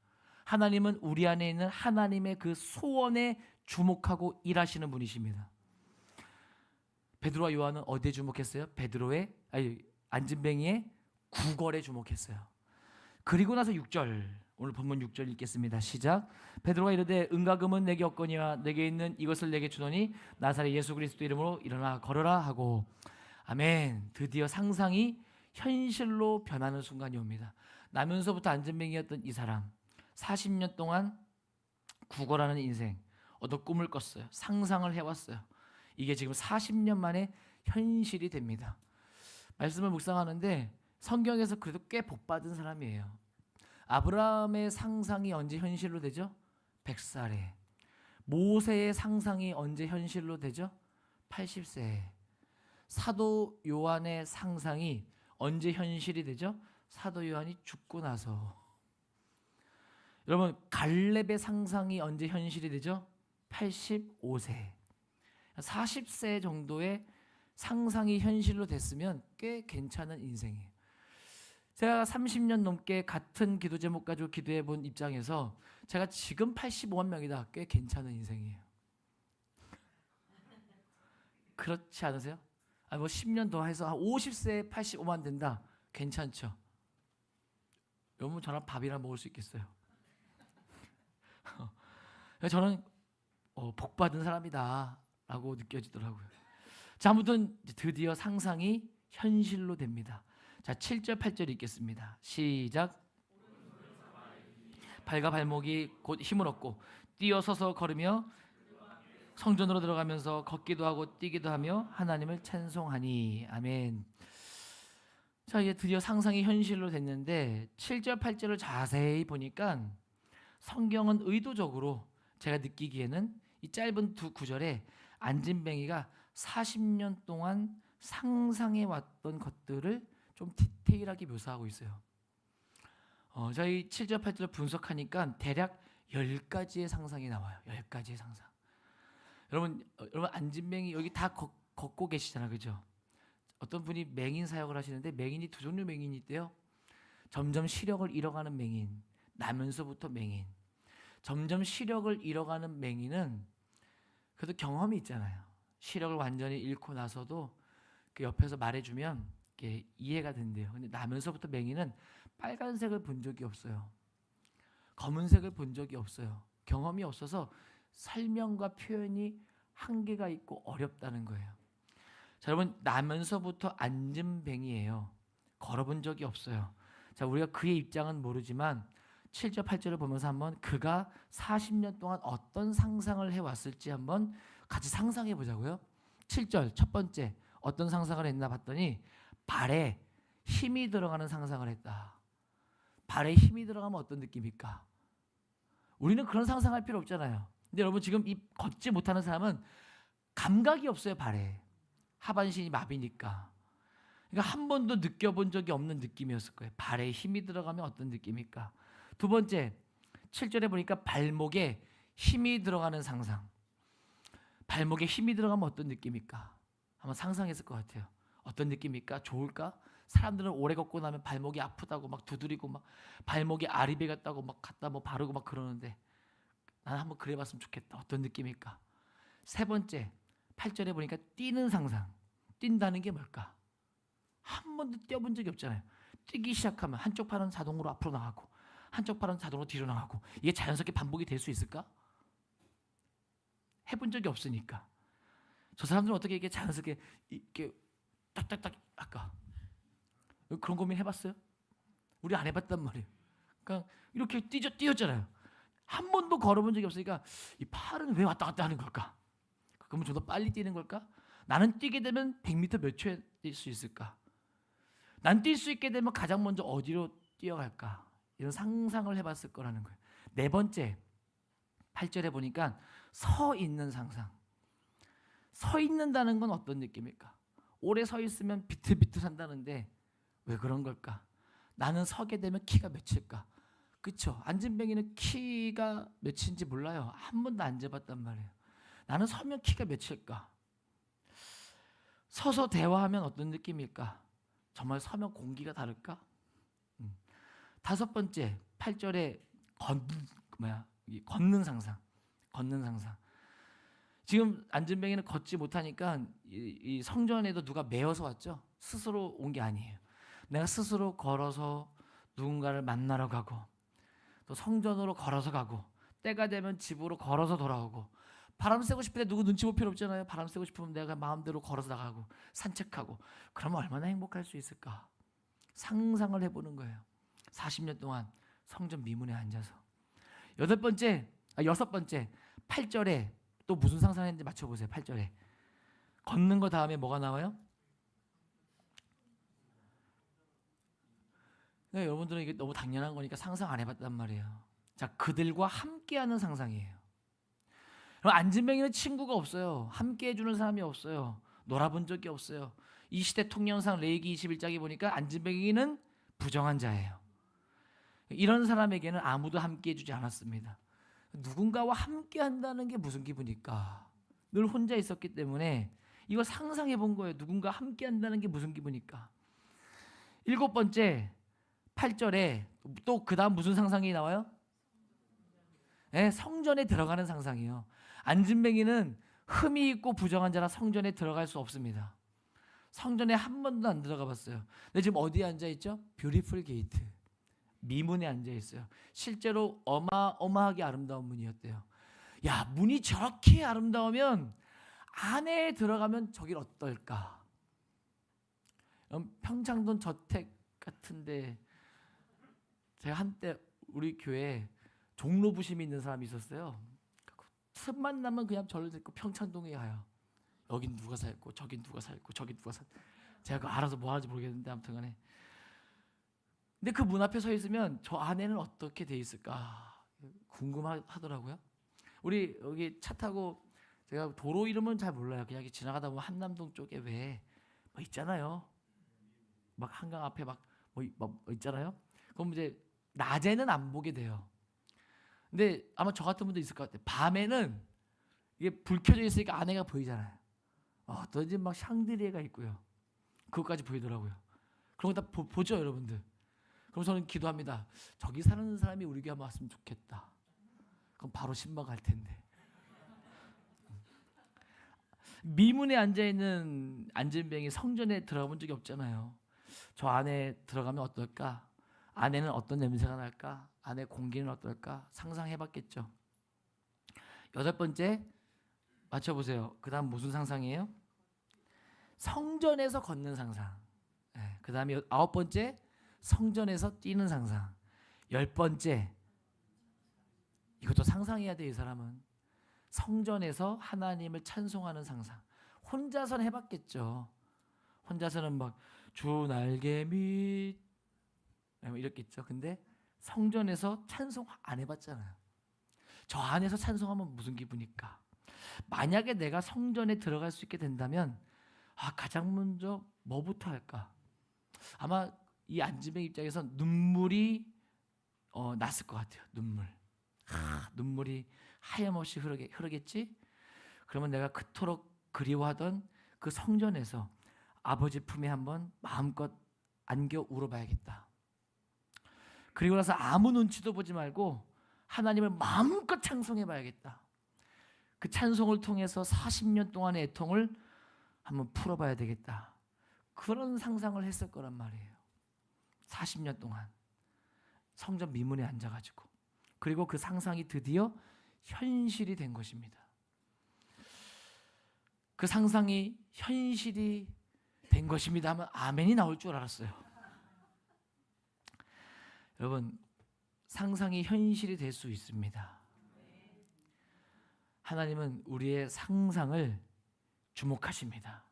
하나님은 우리 안에 있는 하나님의 그 소원에 주목하고 일하시는 분이십니다. 베드로와 요한은 어디에 주목했어요? 안진뱅이의 구걸에 주목했어요. 그리고 나서 6절, 오늘 본문 6절 읽겠습니다. 시작. 베드로가 이르되 은과 금은 내게 없거니와 내게 있는 이것을 내게 주노니 나사렛 예수 그리스도 이름으로 일어나 걸어라 하고. 아멘. 드디어 상상이 현실로 변하는 순간이 옵니다. 나면서부터 안진뱅이였던 이 사람, 40년 동안 구걸하는 인생, 어떤 꿈을 꿨어요. 상상을 해왔어요. 이게 지금 40년 만에 현실이 됩니다. 말씀을 묵상하는데 성경에서 그래도 꽤 복받은 사람이에요. 아브라함의 상상이 언제 현실로 되죠? 100살에. 모세의 상상이 언제 현실로 되죠? 80세에. 사도 요한의 상상이 언제 현실이 되죠? 사도 요한이 죽고 나서. 여러분, 갈렙의 상상이 언제 현실이 되죠? 85세. 40세 정도의 상상이 현실로 됐으면 꽤 괜찮은 인생이에요. 제가 30년 넘게 같은 기도 제목 가지고 기도해 본 입장에서 제가 지금 85만 명이다. 꽤 괜찮은 인생이에요. 그렇지 않으세요? 아니 뭐 10년 더 해서 한 50세에 85만 된다. 괜찮죠? 여러분 저랑 밥이나 먹을 수 있겠어요? 저는 복 받은 사람이다라고 느껴지더라고요. 자, 아무튼 드디어 상상이 현실로 됩니다. 자, 7절 8절 읽겠습니다. 시작. 발과 발목이 곧 힘을 얻고 뛰어서서 걸으며 성전으로 들어가면서 걷기도 하고 뛰기도 하며 하나님을 찬송하니. 아멘. 자, 이제 드디어 상상이 현실로 됐는데 7절 8절을 자세히 보니까 성경은 의도적으로 제가 느끼기에는 이 짧은 두 구절에 안진뱅이가 40년 동안 상상해 왔던 것들을 좀 디테일하게 묘사하고 있어요. 저희 7절 8절 분석하니까 대략 10가지의 상상이 나와요. 10가지의 상상. 여러분 안진뱅이 여기 다 걷고 계시잖아요. 그죠? 어떤 분이 맹인 사역을 하시는데 맹인이 두 종류 맹인이 있대요. 점점 시력을 잃어가는 맹인, 나면서부터 맹인. 점점 시력을 잃어가는 맹인은 그래도 경험이 있잖아요. 시력을 완전히 잃고 나서도 그 옆에서 말해주면 이게 이해가 된대요. 근데 나면서부터 맹인은 빨간색을 본 적이 없어요. 검은색을 본 적이 없어요. 경험이 없어서 설명과 표현이 한계가 있고 어렵다는 거예요. 자, 여러분 나면서부터 안진뱅이에요. 걸어본 적이 없어요. 자, 우리가 그의 입장은 모르지만 7절 8절을 보면서 한번 그가 40년 동안 어떤 상상을 해왔을지 한번 같이 상상해 보자고요. 7절 첫 번째 어떤 상상을 했나 봤더니 발에 힘이 들어가는 상상을 했다. 발에 힘이 들어가면 어떤 느낌일까? 우리는 그런 상상할 필요 없잖아요. 근데 여러분 지금 이 걷지 못하는 사람은 감각이 없어요. 발에 하반신이 마비니까. 그러니까 한 번도 느껴본 적이 없는 느낌이었을 거예요. 발에 힘이 들어가면 어떤 느낌일까? 두 번째 7절에 보니까 발목에 힘이 들어가는 상상. 발목에 힘이 들어가면 어떤 느낌일까? 한번 상상했을 것 같아요. 어떤 느낌일까? 좋을까? 사람들은 오래 걷고 나면 발목이 아프다고 막 두드리고 막 발목에 아리배 같다고 막 갖다 뭐 바르고 막 그러는데 나는 한번 그래봤으면 좋겠다. 어떤 느낌일까? 세 번째 8절에 보니까 뛰는 상상. 뛴다는 게 뭘까? 한 번도 뛰어본 적이 없잖아요. 뛰기 시작하면 한쪽 팔은 자동으로 앞으로 나가고 한쪽 팔은 자동으로 뒤로 나가고 이게 자연스럽게 반복이 될 수 있을까? 해본 적이 없으니까. 저 사람들은 어떻게 이게 자연스럽게 이렇게 딱딱딱 할까? 그런 고민 해봤어요? 우리 안 해봤단 말이에요. 그러니까 이렇게 뛰었잖아요. 한 번도 걸어본 적이 없으니까 이 팔은 왜 왔다 갔다 하는 걸까? 그러면 좀 더 빨리 뛰는 걸까? 나는 뛰게 되면 100m 몇 초에 뛸 수 있을까? 난 뛸 수 있게 되면 가장 먼저 어디로 뛰어갈까? 이런 상상을 해봤을 거라는 거예요. 네 번째 8절에 보니까 서 있는 상상. 서 있는다는 건 어떤 느낌일까? 오래 서 있으면 비틀비틀 산다는데 왜 그런 걸까? 나는 서게 되면 키가 몇일까? 그렇죠? 안진뱅이는 키가 몇인지 몰라요. 한 번도 안 재봤단 말이에요. 나는 서면 키가 몇일까? 서서 대화하면 어떤 느낌일까? 정말 서면 공기가 다를까? 다섯 번째 8절에 걷는 상상. 걷는 상상. 지금 안진뱅이는 걷지 못하니까 이 성전에도 누가 메어서 왔죠? 스스로 온 게 아니에요. 내가 스스로 걸어서 누군가를 만나러 가고 또 성전으로 걸어서 가고 때가 되면 집으로 걸어서 돌아오고 바람 쐬고 싶을 때 누구 눈치 볼 필요 없잖아요. 바람 쐬고 싶으면 내가 마음대로 걸어서 나가고 산책하고 그러면 얼마나 행복할 수 있을까? 상상을 해보는 거예요. 40년 동안 성전 미문에 앉아서. 여덟 번째 여섯 번째 8절에 또 무슨 상상했는지 맞춰보세요. 8절에 걷는 거 다음에 뭐가 나와요? 그러니까 여러분들은 이게 너무 당연한 거니까 상상 안 해봤단 말이에요. 자, 그들과 함께하는 상상이에요. 그럼 안진뱅이는 친구가 없어요. 함께 해주는 사람이 없어요. 놀아본 적이 없어요. 이 시대 통념상 레위기 21장에 보니까 안진뱅이는 부정한 자예요. 이런 사람에게는 아무도 함께 해주지 않았습니다. 누군가와 함께 한다는 게 무슨 기분일까? 늘 혼자 있었기 때문에 이거 상상해 본 거예요. 누군가 함께 한다는 게 무슨 기분일까? 일곱 번째 8절에 또 그 다음 무슨 상상이 나와요? 네, 성전에 들어가는 상상이에요. 안진뱅이는 흠이 있고 부정한 자라 성전에 들어갈 수 없습니다. 성전에 한 번도 안 들어가 봤어요. 근데 지금 어디에 앉아 있죠? 뷰티풀 게이트. 미문에 앉아 있어요. 실제로 어마어마하게 아름다운 문이었대요. 야, 문이 저렇게 아름다우면 안에 들어가면 저길 어떨까? 평창동 저택 같은데 제가 한때 우리 교회에 종로 부심이 있는 사람이 있었어요. 틈만 나면 그냥 저를 데리고 평창동에 가요. 여긴 누가 살고 저긴 누가 살고 저긴 누가 살. 제가 그거 알아서 뭐 하는지 모르겠는데 아무튼간에. 근데 그 문 앞에 서 있으면 저 안에는 어떻게 돼 있을까 궁금하더라고요. 우리 여기 차 타고 제가 도로 이름은 잘 몰라요. 그냥 지나가다 보면 한남동 쪽에 왜 뭐 있잖아요. 막 한강 앞에 막 뭐 있잖아요. 그럼 이제 낮에는 안 보게 돼요. 근데 아마 저 같은 분도 있을 것 같아요. 밤에는 이게 불 켜져 있으니까 안에가 보이잖아요. 어떤 집 막 샹드리에가 있고요. 그것까지 보이더라고요. 그런 거 다 보죠, 여러분들. 그럼 저는 기도합니다. 저기 사는 사람이 우리 교회 한번 왔으면 좋겠다. 그럼 바로 신방 갈 텐데. 미문에 앉아있는 안진뱅이 성전에 들어가본 적이 없잖아요. 저 안에 들어가면 어떨까? 안에는 어떤 냄새가 날까? 안에 공기는 어떨까? 상상해봤겠죠. 여덟 번째 맞춰보세요. 그 다음 무슨 상상이에요? 성전에서 걷는 상상. 네, 그 다음에 아홉 번째 성전에서 뛰는 상상. 열 번째 이것도 상상해야 돼. 이 사람은 성전에서 하나님을 찬송하는 상상. 혼자서는 해봤겠죠. 혼자서는 막 주 날개 밑 이렇게 있죠. 근데 성전에서 찬송 안 해봤잖아요. 저 안에서 찬송하면 무슨 기분일까? 만약에 내가 성전에 들어갈 수 있게 된다면 가장 먼저 뭐부터 할까? 아마 이 안진뱅이 입장에서 눈물이 났을 것 같아요. 눈물이 하염없이 흐르겠지? 그러면 내가 그토록 그리워하던 그 성전에서 아버지 품에 한번 마음껏 안겨 울어봐야겠다. 그리고 나서 아무 눈치도 보지 말고 하나님을 마음껏 찬송해봐야겠다. 그 찬송을 통해서 40년 동안의 애통을 한번 풀어봐야 되겠다. 그런 상상을 했을 거란 말이에요. 40년 동안 성전 미문에 앉아가지고. 그리고 그 상상이 드디어 현실이 된 것입니다. 그 상상이 현실이 된 것입니다 하면 아멘이 나올 줄 알았어요. 여러분, 상상이 현실이 될 수 있습니다. 하나님은 우리의 상상을 주목하십니다.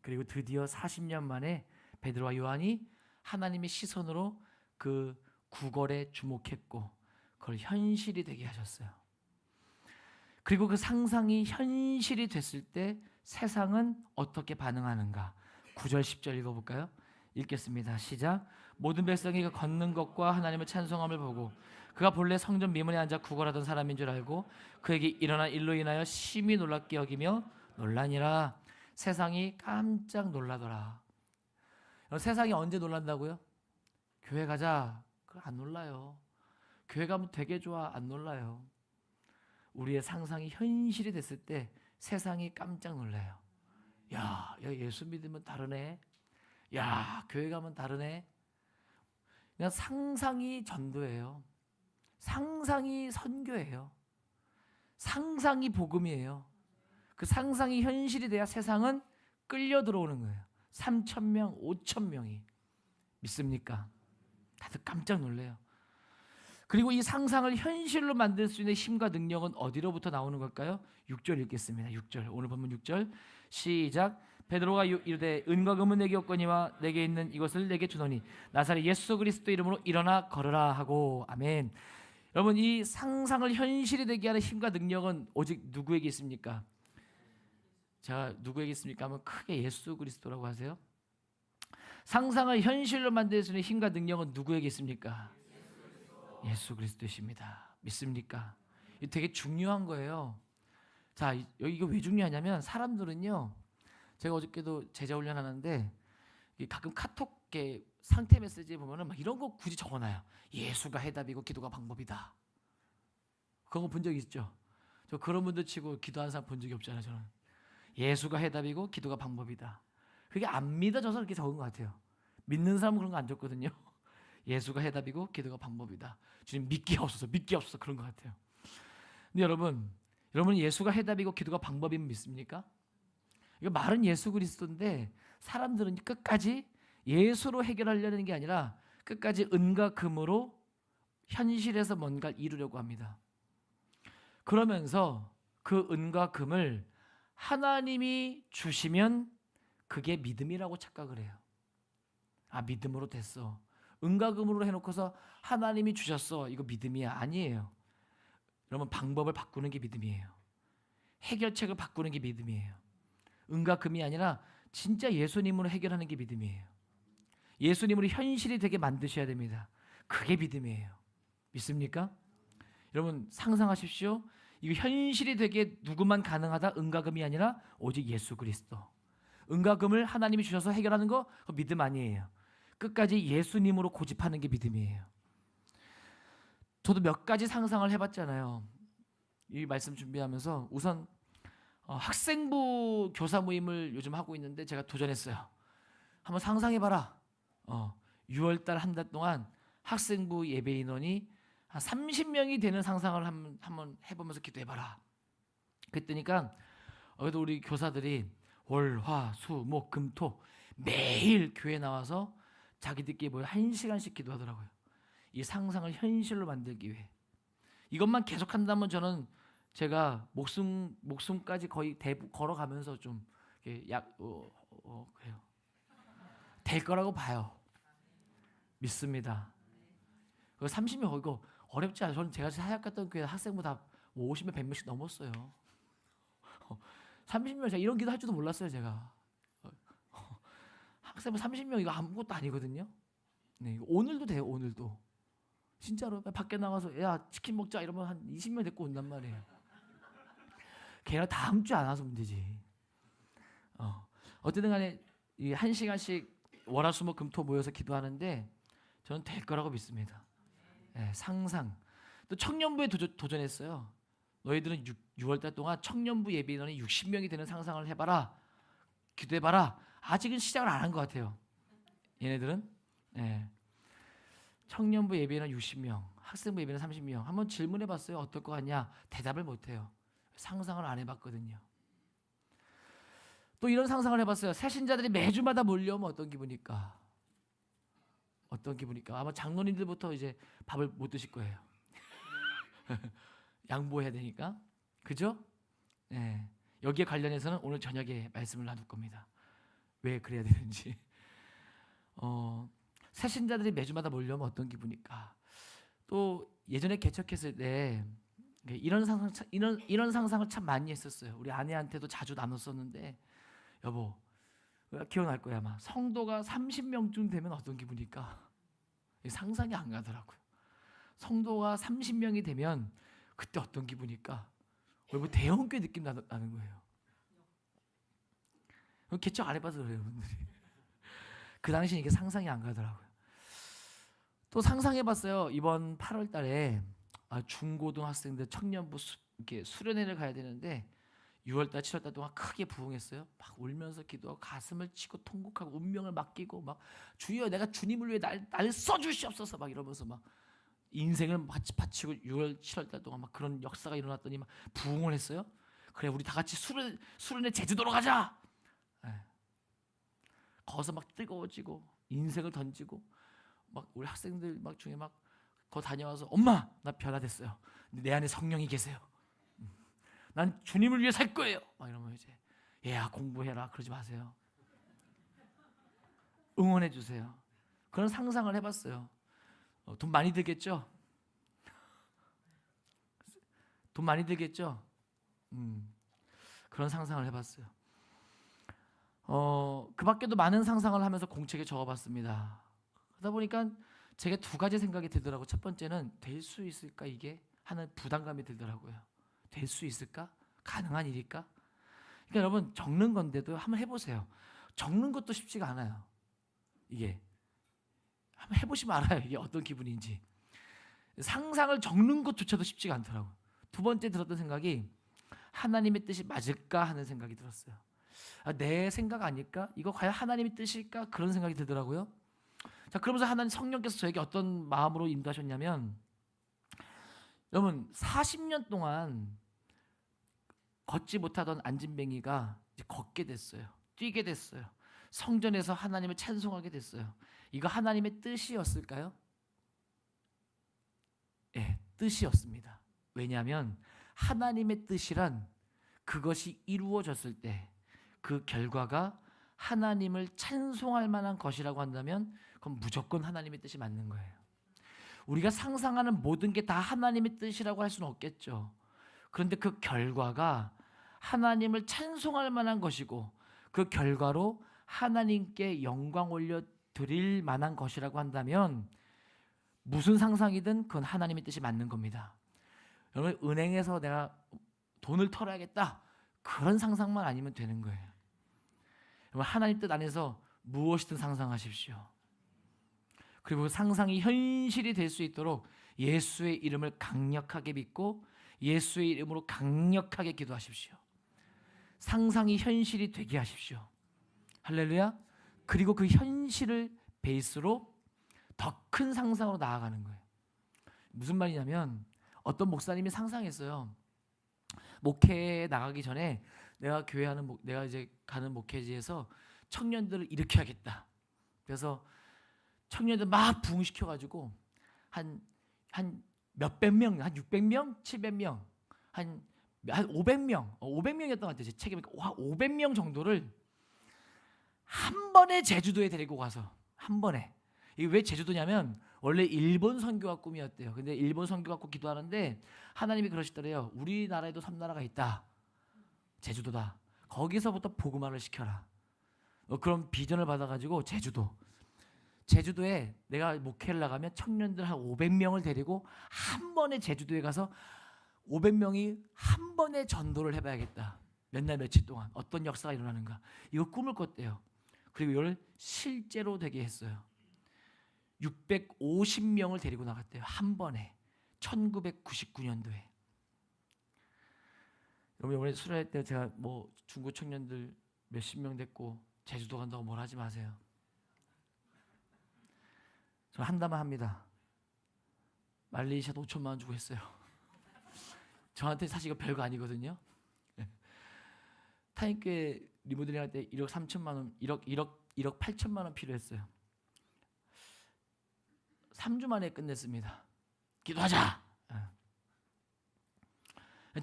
그리고 드디어 40년 만에 베드로와 요한이 하나님의 시선으로 그 구걸에 주목했고 그걸 현실이 되게 하셨어요. 그리고 그 상상이 현실이 됐을 때 세상은 어떻게 반응하는가? 9절 10절 읽어볼까요? 읽겠습니다. 시작. 모든 백성이 그 걷는 것과 하나님을 찬송함을 보고 그가 본래 성전 미문에 앉아 구걸하던 사람인 줄 알고 그에게 일어난 일로 인하여 심히 놀랍게 여기며 놀라니라. 세상이 깜짝 놀라더라. 세상이 언제 놀란다고요? 교회 가자. 그걸 안 놀라요. 교회 가면 되게 좋아. 안 놀라요. 우리의 상상이 현실이 됐을 때 세상이 깜짝 놀라요. 야, 예수 믿으면 다르네. 야, 교회 가면 다르네. 그냥 상상이 전도예요. 상상이 선교예요. 상상이 복음이에요. 그 상상이 현실이 돼야 세상은 끌려 들어오는 거예요. 3,000명, 5,000명이 믿습니까? 다들 깜짝 놀래요. 그리고 이 상상을 현실로 만들 수 있는 힘과 능력은 어디로부터 나오는 걸까요? 6절 읽겠습니다. 6절. 오늘 본문 6절. 시작. 베드로가 이르되 은과 금은 내게 없거니와 내게 있는 이것을 내게 주노니 나사렛 예수 그리스도 이름으로 일어나 걸으라 하고. 아멘. 여러분, 이 상상을 현실이 되게 하는 힘과 능력은 오직 누구에게 있습니까? 제가 누구에게 있습니까? 하면 크게 예수 그리스도라고 하세요. 상상을 현실로 만들 수 있는 힘과 능력은 누구에게 있습니까? 예수 그리스도십니다. 믿습니까? 이거 되게 중요한 거예요. 자, 이거 왜 중요하냐면 사람들은요, 제가 어저께도 제자 훈련하는데 가끔 카톡 상태 메시지에 보면은 막 이런 거 굳이 적어놔요. 예수가 해답이고 기도가 방법이다. 그런 거 본 적 있죠? 저 그런 분들 치고 기도하는 사람 본 적이 없잖아요. 저는 예수가 해답이고 기도가 방법이다. 그게 안 믿어져서 그렇게 적은 것 같아요. 믿는 사람은 그런 거 안 적거든요. 예수가 해답이고 기도가 방법이다. 주님 믿기 없어서 그런 것 같아요. 근데 여러분 예수가 해답이고 기도가 방법이면 믿습니까? 이거 말은 예수 그리스도인데 사람들은 끝까지 예수로 해결하려는 게 아니라 끝까지 은과 금으로 현실에서 뭔가를 이루려고 합니다. 그러면서 그 은과 금을 하나님이 주시면 그게 믿음이라고 착각을 해요. 아, 믿음으로 됐어. 은과 금으로 해놓고서 하나님이 주셨어. 이거 믿음이야. 아니에요. 여러분, 방법을 바꾸는 게 믿음이에요. 해결책을 바꾸는 게 믿음이에요. 은과 금이 아니라 진짜 예수님으로 해결하는 게 믿음이에요. 예수님으로 현실이 되게 만드셔야 됩니다. 그게 믿음이에요. 믿습니까? 여러분, 상상하십시오. 이거 현실이 되게 누구만 가능하다? 은과 금이 아니라 오직 예수 그리스도. 은과 금을 하나님이 주셔서 해결하는 거 그거 믿음 아니에요. 끝까지 예수님으로 고집하는 게 믿음이에요. 저도 몇 가지 상상을 해봤잖아요. 이 말씀 준비하면서 우선 학생부 교사 모임을 요즘 하고 있는데 제가 도전했어요. 한번 상상해봐라. 6월달 한 달 동안 학생부 예배 인원이 한 30명이 되는 상상을 한번 해보면서 기도해봐라. 그랬더니까 그래도 우리 교사들이 월, 화, 수, 목, 금, 토 매일 교회 나와서 자기들끼리 모여 1시간씩 기도하더라고요. 이 상상을 현실로 만들기 위해. 이것만 계속한다면 저는 제가 목숨까지 거의 걸어가면서 좀 그래요. 될 거라고 봐요. 믿습니다. 그 30명 이거 어렵지 않아요. 저는 제가 사역 갔던 교회 학생부 다 50명, 100명씩 넘었어요. 30명 제가 이런 기도 할 줄도 몰랐어요. 제가 학생부 30명 이거 아무것도 아니거든요. 네, 오늘도 돼요. 오늘도 진짜로 밖에 나가서 야 치킨 먹자 이러면 한 20명 데리고 온단 말이에요. 걔가 다음 주에 안 와서 문제지. 어쨌든 간에 이 1시간씩 월화수목금토 모여서 기도하는데 저는 될 거라고 믿습니다. 네, 상상. 또 청년부에 도전했어요. 너희들은 6월달 동안 청년부 예배 인원이 60명이 되는 상상을 해봐라. 기도해봐라. 아직은 시작을 안 한 것 같아요. 얘네들은. 네. 청년부 예배 인원 60명, 학생부 예배 인원 30명. 한번 질문해봤어요. 어떨 것 같냐? 대답을 못해요. 상상을 안 해봤거든요. 또 이런 상상을 해봤어요. 새신자들이 매주마다 몰려오면 어떤 기분일까? 어떤 기분일까? 아마 장로님들부터 이제 밥을 못 드실 거예요. 양보해야 되니까. 그죠? 네. 여기에 관련해서는 오늘 저녁에 말씀을 나눌 겁니다. 왜 그래야 되는지. 새신자들이 매주마다 몰려오면 어떤 기분일까? 또 예전에 개척했을 때 이런 상상을 참 많이 했었어요. 우리 아내한테도 자주 나눴었는데, 여보, 기억날 거야 아마. 성도가 30명쯤 되면 어떤 기분일까? 상상이 안 가더라고요. 성도가 30명이 되면 그때 어떤 기분일까? 뭐 대형교회 느낌 나는 거예요. 개척 안 해봐서 그래요, 여러분들이. 그 당시에 이게 상상이 안 가더라고요. 또 상상해봤어요. 이번 8월달에 중고등학생들 청년부 이렇게 수련회를 가야 되는데 6월달, 7월달 동안 크게 부흥했어요. 막 울면서 기도하고 가슴을 치고 통곡하고 운명을 맡기고 막 주여 내가 주님을 위해 날 써주시옵소서 막 이러면서 막 인생을 바치고 6월, 7월달 동안 막 그런 역사가 일어났더니 막 부흥을 했어요. 그래 우리 다 같이 수련회 제주도로 가자. 네. 거기서 막 뜨거워지고 인생을 던지고 막 우리 학생들 막 중에 막 거 다녀와서 엄마 나 변화됐어요. 내 안에 성령이 계세요. 난 주님을 위해 살 거예요. 막 이러면 이제 얘야 공부해라 그러지 마세요. 응원해 주세요. 그런 상상을 해봤어요. 돈 많이 들겠죠? 돈 많이 들겠죠? 그런 상상을 해봤어요. 그 밖에도 많은 상상을 하면서 공책에 적어봤습니다. 그러다 보니까 제게 두 가지 생각이 들더라고요. 첫 번째는 될 수 있을까 이게 하는 부담감이 들더라고요. 될 수 있을까? 가능한 일일까? 그러니까 여러분 적는 건데도 한번 해보세요. 적는 것도 쉽지가 않아요. 이게 한번 해보시면 알아요. 이게 어떤 기분인지. 상상을 적는 것조차도 쉽지가 않더라고요. 두 번째 들었던 생각이 하나님의 뜻이 맞을까 하는 생각이 들었어요. 내 생각 아닐까? 이거 과연 하나님의 뜻일까? 그런 생각이 들더라고요. 자, 그러면서 하나님 성령께서 저에게 어떤 마음으로 인도하셨냐면, 여러분 40년 동안 걷지 못하던 안진뱅이가 이제 걷게 됐어요. 뛰게 됐어요. 성전에서 하나님을 찬송하게 됐어요. 이거 하나님의 뜻이었을까요? 예, 뜻이었습니다. 왜냐하면 하나님의 뜻이란 그것이 이루어졌을 때 그 결과가 하나님을 찬송할 만한 것이라고 한다면 그건 무조건 하나님의 뜻이 맞는 거예요. 우리가 상상하는 모든 게 다 하나님의 뜻이라고 할 수는 없겠죠. 그런데 그 결과가 하나님을 찬송할 만한 것이고 그 결과로 하나님께 영광 올려 드릴 만한 것이라고 한다면 무슨 상상이든 그건 하나님의 뜻이 맞는 겁니다. 여러분 은행에서 내가 돈을 털어야겠다 그런 상상만 아니면 되는 거예요. 여러분 하나님 뜻 안에서 무엇이든 상상하십시오. 그리고 그 상상이 현실이 될 수 있도록 예수의 이름을 강력하게 믿고 예수의 이름으로 강력하게 기도하십시오. 상상이 현실이 되게 하십시오. 할렐루야. 그리고 그 현실을 베이스로 더 큰 상상으로 나아가는 거예요. 무슨 말이냐면 어떤 목사님이 상상했어요. 목회에 나가기 전에 내가 이제 가는 목회지에서 청년들을 일으켜야겠다. 그래서 청년들 막 부흥시켜 가지고 한 몇백 명, 한 600명, 700명, 한 500명, 500명이었던 것 같아요. 제 책임이 500명 정도를 한 번에 제주도에 데리고 가서 한 번에. 이게 왜 제주도냐면 원래 일본 선교가 꿈이었대요. 근데 일본 선교 갖고 기도하는데 하나님이 그러시더래요. 우리나라에도 섬나라가 있다. 제주도다. 거기서부터 복음화를 시켜라. 그런 비전을 받아가지고 제주도에 내가 목회를 나가면 청년들 한 500명을 데리고 한 번에 제주도에 가서 500명이 한 번에 전도를 해봐야겠다. 몇 날 며칠 동안 어떤 역사가 일어나는가. 이거 꿈을 꿨대요. 그리고 이걸 실제로 되게 했어요. 650명을 데리고 나갔대요. 한 번에 1999년도에. 여러분 이번에 수련회 때 제가 뭐 중고 청년들 몇십 명 됐고 제주도 간다고 뭘 하지 마세요. 저 한다만 합니다. 말레이시아도 5천만 원 주고 했어요. 저한테 사실 이거 별거 아니거든요. 타인교회 리모델링 할 때 1억 3천만 원, 1억 8천만 원 필요했어요. 3주 만에 끝냈습니다. 기도하자.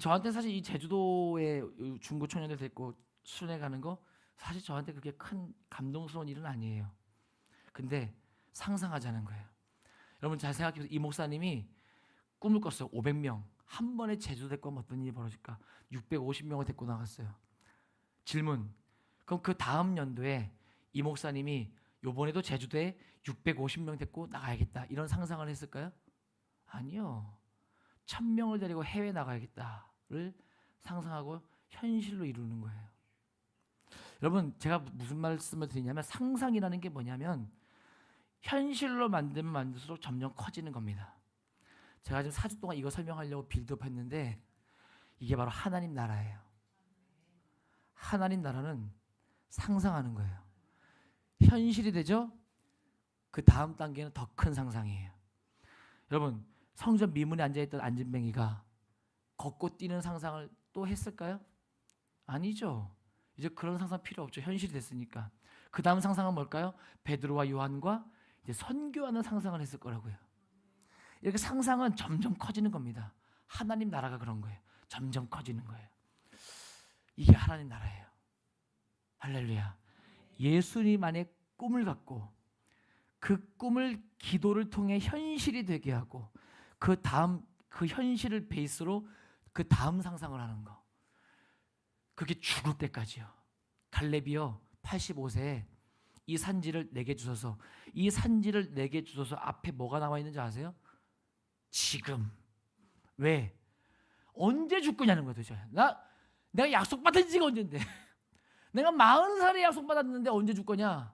저한테 사실 이 제주도에 중고 청년들 데리고 수련회 가는 거 사실 저한테 그게 큰 감동스러운 일은 아니에요. 근데 상상하자는 거예요. 여러분 잘 생각해보세요. 이 목사님이 꿈을 꿨어요. 500명 한 번에 제주도 데리고 가면 어떤 일이 벌어질까? 650명을 데리고 나갔어요. 질문. 그럼 그 다음 연도에 이 목사님이 요번에도 제주도에 650명 데리고 나가야겠다 이런 상상을 했을까요? 아니요. 1000명을 데리고 해외 나가야겠다를 상상하고 현실로 이루는 거예요. 여러분 제가 무슨 말씀을 드리냐면 상상이라는 게 뭐냐면 현실로 만들면 만들수록 점점 커지는 겁니다. 제가 지금 4주 동안 이거 설명하려고 빌드업 했는데 이게 바로 하나님 나라예요. 하나님 나라는 상상하는 거예요. 현실이 되죠? 그 다음 단계는 더 큰 상상이에요. 여러분 성전 미문에 앉아있던 안진뱅이가 걷고 뛰는 상상을 또 했을까요? 아니죠. 이제 그런 상상 필요 없죠. 현실이 됐으니까. 그 다음 상상은 뭘까요? 베드로와 요한과 이제 선교하는 상상을 했을 거라고요. 이렇게 상상은 점점 커지는 겁니다. 하나님 나라가 그런 거예요. 점점 커지는 거예요. 이게 하나님 나라예요. 할렐루야. 예수님 안에 꿈을 갖고 그 꿈을 기도를 통해 현실이 되게 하고 그 다음 그 현실을 베이스로 그 다음 상상을 하는 거. 그게 죽을 때까지요. 갈렙이요 85세에 이 산지를 내게 주소서. 이 산지를 내게 주소서 앞에 뭐가 나와 있는지 아세요? 지금. 왜? 언제 죽겠냐는 거예요. 도대체. 내가 약속받은 지가 언젠데. 내가 40살에 약속받았는데 언제 죽겠냐?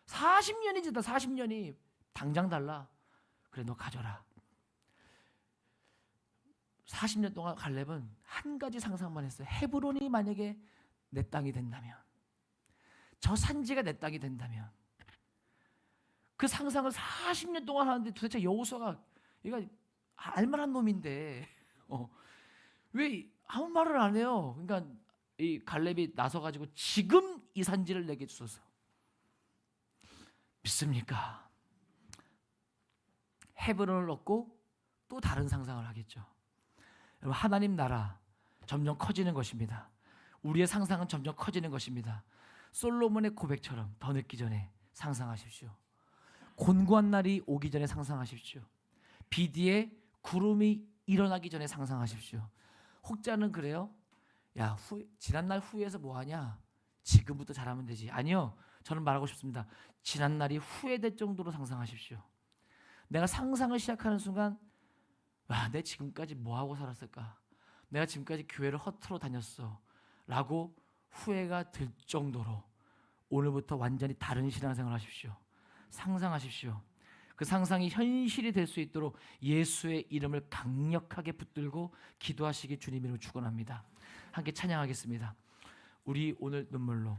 40년이 지났다. 40년이 당장 달라. 그래 너 가져라. 40년 동안 갈렙은 한 가지 상상만 했어요. 헤브론이 만약에 내 땅이 된다면, 저 산지가 내 땅이 된다면, 그 상상을 40년 동안 하는데 도대체 여호수아가 얘가 알만한 놈인데 왜 아무 말을 안 해요? 그러니까 이 갈렙이 나서 가지고 지금 이 산지를 내게 주소서. 믿습니까? 헤브론을 얻고 또 다른 상상을 하겠죠. 여러분, 하나님 나라 점점 커지는 것입니다. 우리의 상상은 점점 커지는 것입니다. 솔로몬의 고백처럼 더 늦기 전에 상상하십시오. 곤고한 날이 오기 전에 상상하십시오. 비디에 구름이 일어나기 전에 상상하십시오. 혹자는 그래요? 야, 지난날 후회해서 뭐하냐? 지금부터 잘하면 되지. 아니요, 저는 말하고 싶습니다. 지난날이 후회될 정도로 상상하십시오. 내가 상상을 시작하는 순간 와, 내 지금까지 뭐하고 살았을까? 내가 지금까지 교회를 허투루 다녔어 라고 후회가 들 정도로 오늘부터 완전히 다른 신앙생활을 하십시오. 상상하십시오. 그 상상이 현실이 될 수 있도록 예수의 이름을 강력하게 붙들고 기도하시기 주님 이름으로 축원합니다. 함께 찬양하겠습니다. 우리 오늘 눈물로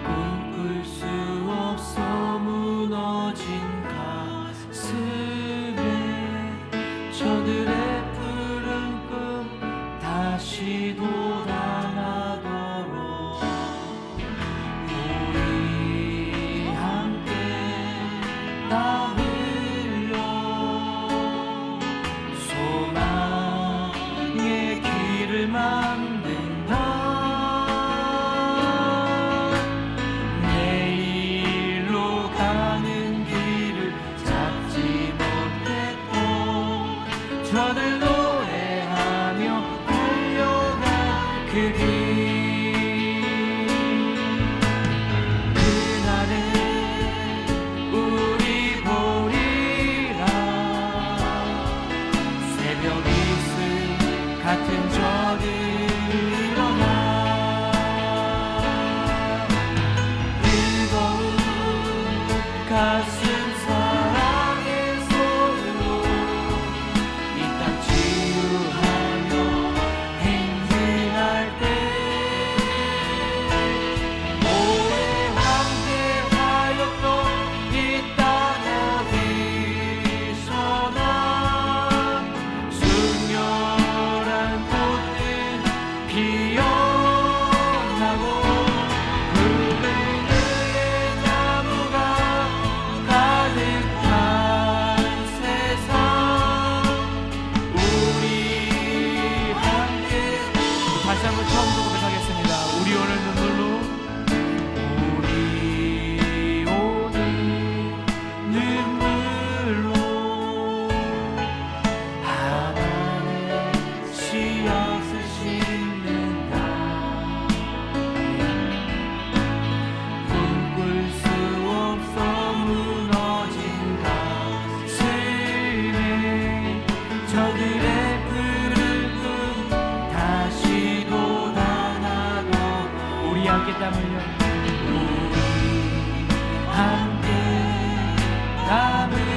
꿈꿀 수 없어 무너진 가슴에 저들의 푸른 꿈 다시 돋아나도록 우리 함께 땀 흘려 소망의 길을 만든다. 내일로 가는 길을 잡지 못했고 저들 노래하며 달려간 그 길. 그날에 우리 보리라. 새벽 이슬 같은 저들 일어나 뜨거운 가슴 사랑의 손으로 이 땅 치유하며 행진할 때 오래 함께 하였던 이 땅 어디서나 순결한 꽃들 피어나고 푸른 그의 나무가 가득한 세상 우리 함께 다시 한번 처음부터 고백하겠습니다. 우리 오늘 눈물로 우리 오늘 눈물로 하나의 씨앗을 심는다. 꿈꿀 수 없어 무너진 가슴에 저들의 푸른 꿈 다시 돋아나도록 우리 함께 땀 흘려 우리 함께 땀 흘려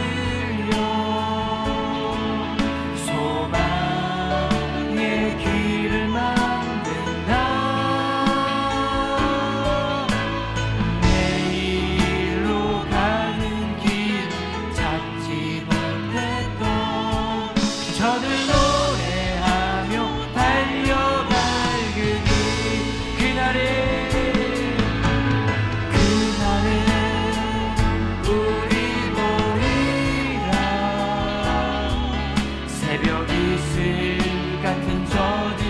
새벽 이슬 같은 저들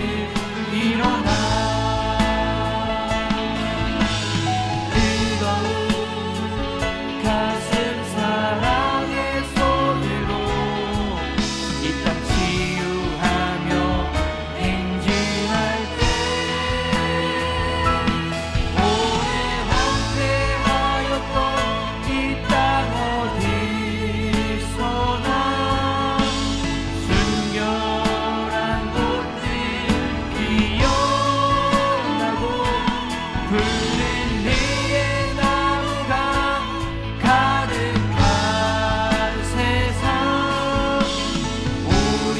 일어나 뜨거운 가슴 사랑의 손으로 이 땅 치유하며 행진할 때 오래 황폐하였던 이 땅 어디서나 순결한 꽃들 피어나고 푸른 리의 나무가 가득한 세상 우리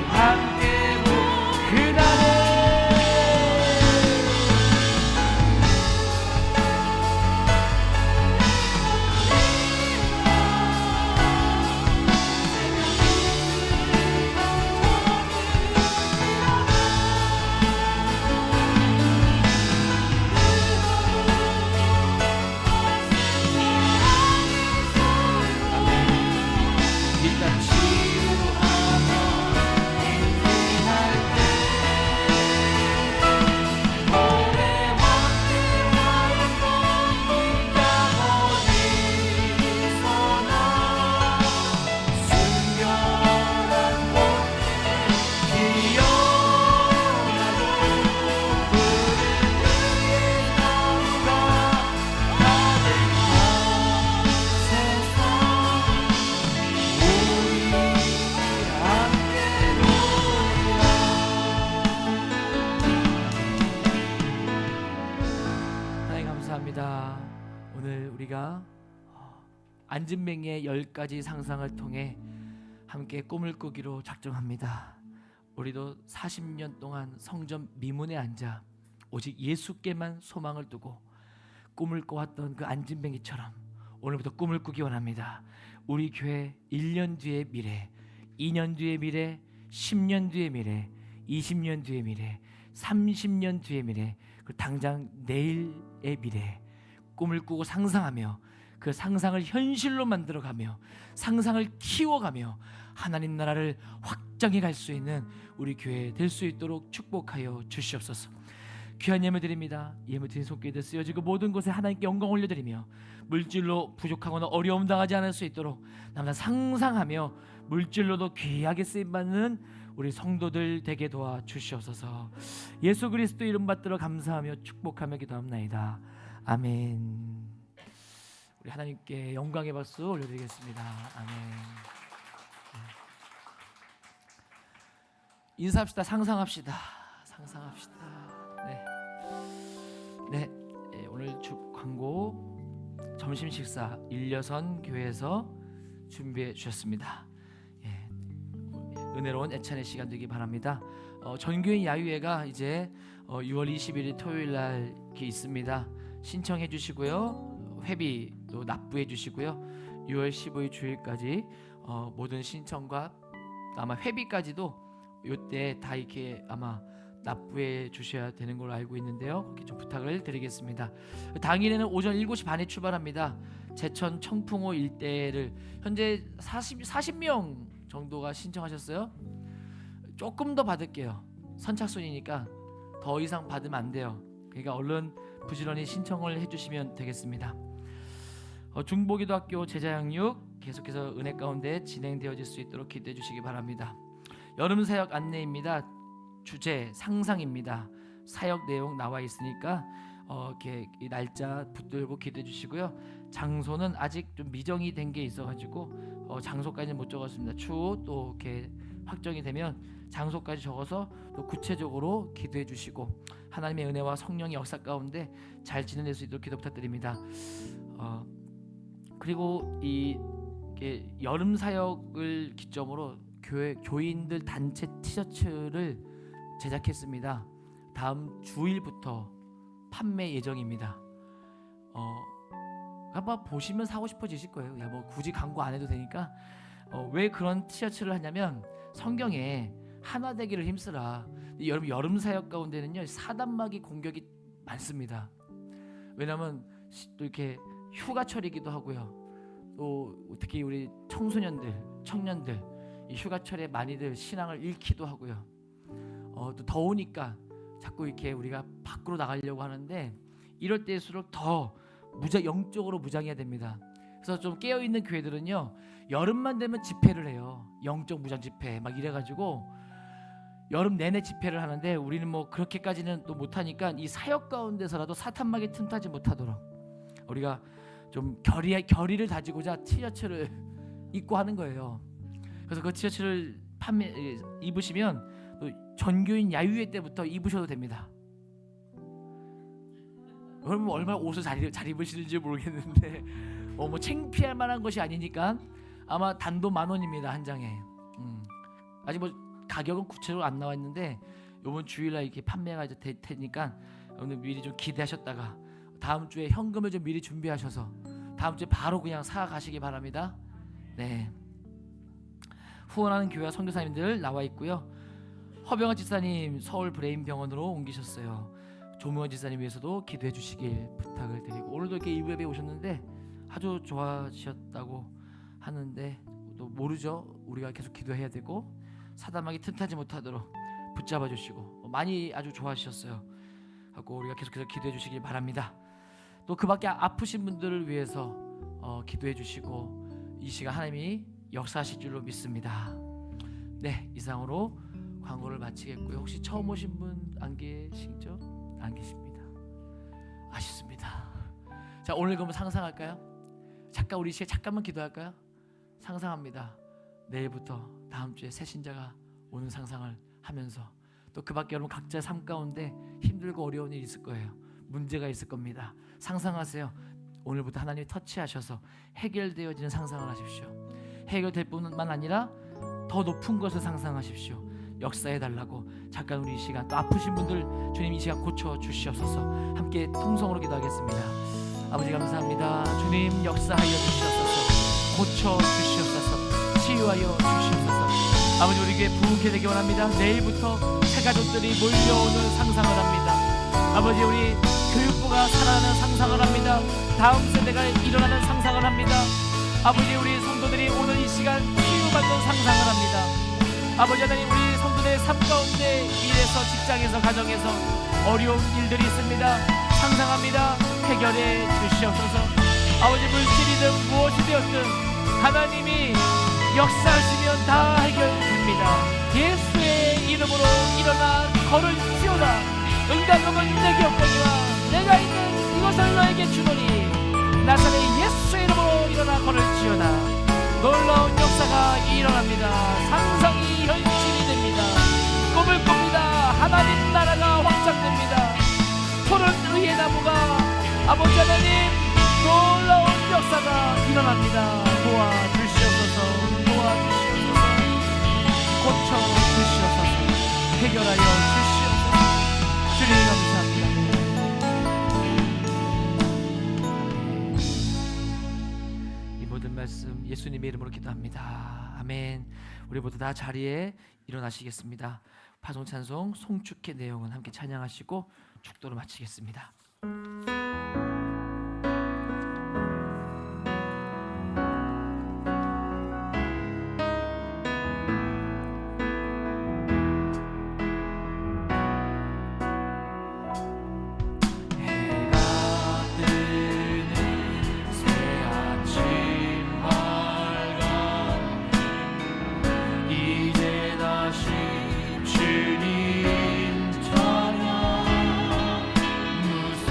함께 본 그날에 일단 치유하며 행진할 때 오래 황폐하였던 이 땅 어디서나 순결한 꽃들 피어나고 푸른 들의 나무가 가득한 세상 하나님 감사합니다. 오늘 우리가 안진뱅이의 10가지 상상을 통해 함께 꿈을 꾸기로 작정합니다. 우리도 40년 동안 성전 미문에 앉아 오직 예수께만 소망을 두고 꿈을 꿔왔던 그 안진뱅이처럼 오늘부터 꿈을 꾸기 원합니다. 우리 교회 1년 뒤의 미래, 2년 뒤의 미래, 10년 뒤의 미래, 20년 뒤의 미래, 30년 뒤의 미래, 그 당장 내일의 미래 꿈을 꾸고 상상하며 그 상상을 현실로 만들어가며 상상을 키워가며 하나님 나라를 확장해 갈 수 있는 우리 교회 될 수 있도록 축복하여 주시옵소서. 귀한 예물 드립니다. 예물 드린 손길들 쓰여지고 모든 곳에 하나님께 영광 올려드리며 물질로 부족하거나 어려움 당하지 않을 수 있도록 남자 상상하며 물질로도 귀하게 쓰임받는 우리 성도들 되게 도와 주시옵소서. 예수 그리스도 이름 받들어 감사하며 축복하며 기도합나이다. 아멘. 우리 하나님께 영광의 박수 올려드리겠습니다. 아멘. 인사합시다. 상상합시다. 상상합시다. 네, 오늘 광고 점심 식사 일려선 교회에서 준비해 주셨습니다. 은혜로운 애찬의 시간 되기 바랍니다. 전교인 야유회가 이제 6월 21일 토요일 날 이렇게 있습니다. 신청해 주시고요. 회비도 납부해 주시고요. 6월 15일 주일까지 모든 신청과 아마 회비까지도 이때 다 이렇게 아마 납부해 주셔야 되는 걸로 알고 있는데요. 이렇게 좀 부탁을 드리겠습니다. 당일에는 오전 7시 반에 출발합니다. 제천 청풍호 일대를 현재 40명 정도가 신청하셨어요. 조금 더 받을게요. 선착순이니까 더 이상 받으면 안 돼요. 그러니까 얼른 부지런히 신청을 해주시면 되겠습니다. 중보기도학교 제자양육 계속해서 은혜 가운데 진행되어질 수 있도록 기도해 주시기 바랍니다. 여름 사역 안내입니다. 주제 상상입니다. 사역 내용 나와 있으니까 이렇게 이 날짜 붙들고 기도해 주시고요. 장소는 아직 좀 미정이 된 게 있어가지고 장소까지는 못 적었습니다. 추후 또 이렇게 확정이 되면 장소까지 적어서 또 구체적으로 기도해 주시고 하나님의 은혜와 성령의 역사 가운데 잘 진행될 수 있도록 기도 부탁드립니다. 그리고 이 여름 사역을 기점으로 교인들 단체 티셔츠를 제작했습니다. 다음 주일부터 판매 예정입니다. 아마 보시면 사고 싶어지실 거예요. 뭐 굳이 광고 안 해도 되니까. 왜 그런 티셔츠를 하냐면 성경에 하나 되기를 힘쓰라. 여러분 여름 사역 가운데는요 사단마귀 공격이 많습니다. 왜냐하면 또 이렇게 휴가철이기도 하고요. 또 특히 우리 청소년들, 청년들 이 휴가철에 많이들 신앙을 잃기도 하고요. 또 더우니까 자꾸 이렇게 우리가 밖으로 나가려고 하는데 이럴 때일수록 더 영적으로 무장해야 됩니다. 그래서 좀 깨어 있는 교회들은요, 여름만 되면 집회를 해요. 영적 무장 집회 막 이래가지고 여름 내내 집회를 하는데 우리는 뭐 그렇게까지는 또 못하니까 이 사역 가운데서라도 사탄막에 틈타지 못하도록 우리가 좀 결의를 다지고자 티셔츠를 입고 하는 거예요. 그래서 그 티셔츠를 입으시면 또 전교인 야유회 때부터 입으셔도 됩니다. 여러분 얼마나 옷을 잘 입으시는지 모르겠는데 뭐 창피할 만한 것이 아니니까 아마 단돈 10,000원입니다 한 장에. 아직 뭐 가격은 구체적으로 안 나와 있는데 이번 주일날 이렇게 판매가 이제 될 테니까 여러분들 미리 좀 기대하셨다가 다음 주에 현금을 좀 미리 준비하셔서 다음 주에 바로 그냥 사 가시기 바랍니다. 네. 후원하는 교회와 선교사님들 나와 있고요. 허병환 집사님 서울 브레인병원으로 옮기셨어요. 조무원 집사님 위해서도 기도해 주시길 부탁을 드리고 오늘도 이렇게 이브 예배 오셨는데 아주 좋아하셨다고 하는데 또 모르죠. 우리가 계속 기도해야 되고 사단막이 틈타지 못하도록 붙잡아 주시고 많이 아주 좋아하셨어요. 하고 우리가 계속해서 기도해 주시길 바랍니다. 또 그 밖에 아프신 분들을 위해서 기도해 주시고 이 시간 하나님이 역사하실 줄로 믿습니다. 네, 이상으로 광고를 마치겠고요. 혹시 처음 오신 분 안 계시죠? 안 계십니다. 아쉽습니다. 자, 오늘 그러면 상상할까요? 잠깐 우리 시간 잠깐만 기도할까요? 상상합니다. 내일부터 다음 주에 새 신자가 오는 상상을 하면서 또 그 밖에 여러분 각자 삶 가운데 힘들고 어려운 일이 있을 거예요. 문제가 있을 겁니다. 상상하세요. 오늘부터 하나님이 터치하셔서 해결되어지는 상상을 하십시오. 해결될 뿐만 아니라 더 높은 것을 상상하십시오. 역사해달라고. 잠깐 우리 이 시간 또 아프신 분들 주님 이 시간 고쳐주시옵소서. 함께 통성으로 기도하겠습니다. 아버지 감사합니다. 주님 역사하여 주시옵소서. 고쳐주시옵소서. 치유하여 주시옵소서. 아버지 우리 교회 부흥케 되기 원합니다. 내일부터 새 가족들이 몰려오는 상상을 합니다. 아버지 우리 교육부가 살아나는 상상을 합니다. 다음 세대가 일어나는 상상을 합니다. 아버지 우리 성도들이 오늘 이 시간 치유받는 상상을 합니다. 아버지 하나님 우리 성도들의 삶 가운데 일에서 직장에서 가정에서 어려운 일들이 있습니다. 상상합니다. 해결해 주시옵소서. 아버지 물질이든 무엇이 되었든 하나님이 역사하시면 다 해결됩니다. 예수의 이름으로 일어나 걸을지어다. 응답은 내게 없거니와 내가 있는 이것을 너에게 주노니 나사렛 예수의 이름으로 일어나 걸을지어다. 놀라운 역사가 일어납니다. 상상이 현실이 됩니다. 꿈을 꿉니다. 하나님 나라가 확장됩니다. 푸른 의의 나무가 아버지 하나님 놀라운 역사가 일어납니다. 도와주시옵소서. 도와주시옵소서. 고쳐주시옵소서. 해결하여 주시옵소서. 주님 감사합니다. 이 모든 말씀 예수님의 이름으로 기도합니다. 아멘. 우리 모두 다 자리에 일어나시겠습니다. 파송 찬송 송축의 내용은 함께 찬양하시고 축도로 마치겠습니다.
주님 찬양 무슨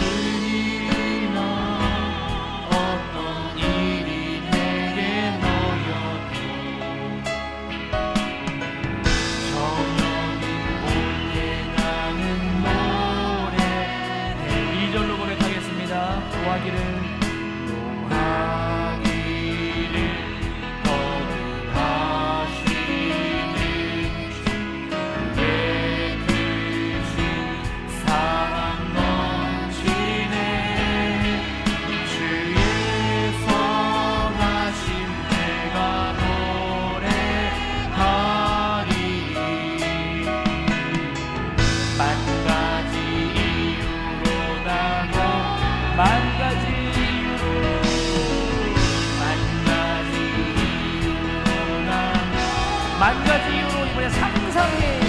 뭐냐 상상해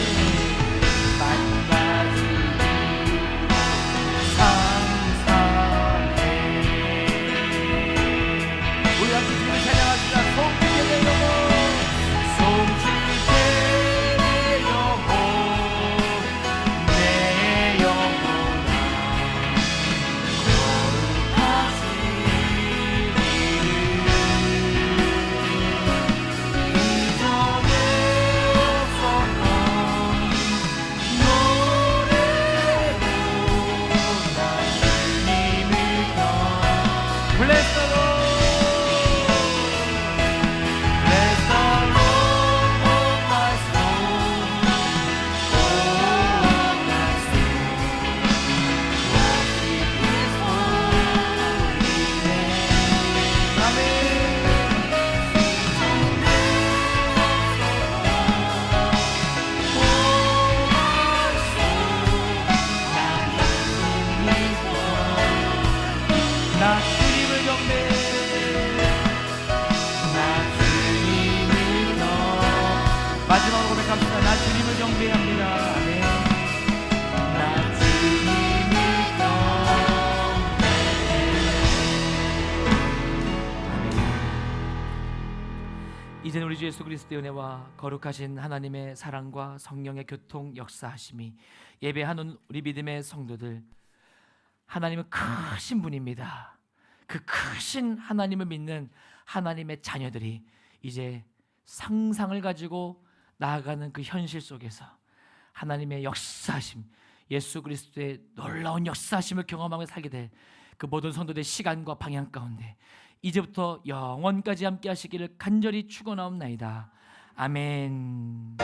만 가지 상상해. 우리 함께 주님을 찬양합시다. 송주께 내 영혼 송주께 내 영혼 내 영혼아 거룩하신 이전에 없었던 노래로 나 주님을 Bless the Lord, bless the Lord, oh my soul, oh my soul, worship His holy name. 아멘. 나 주님을 경배해. 나 주님을 마지막으로 고백합시다. 나 주님을 경배합니다. 아멘. 나 주님을 경배해. 이제는 우리 주 예수 그리스도의 은혜와 거룩하신 하나님의 사랑과 성령의 교통 역사하심이 예배하는 우리 믿음의 성도들, 하나님은 크신 분입니다. 그 크신 하나님을 믿는 하나님의 자녀들이 이제 상상을 가지고 나아가는 그 현실 속에서 하나님의 역사하심, 예수 그리스도의 놀라운 역사하심을 경험하며 살게 될 그 모든 성도들의 시간과 방향 가운데 이제부터 영원까지 함께 하시기를 간절히 축원하옵나이다. 아멘.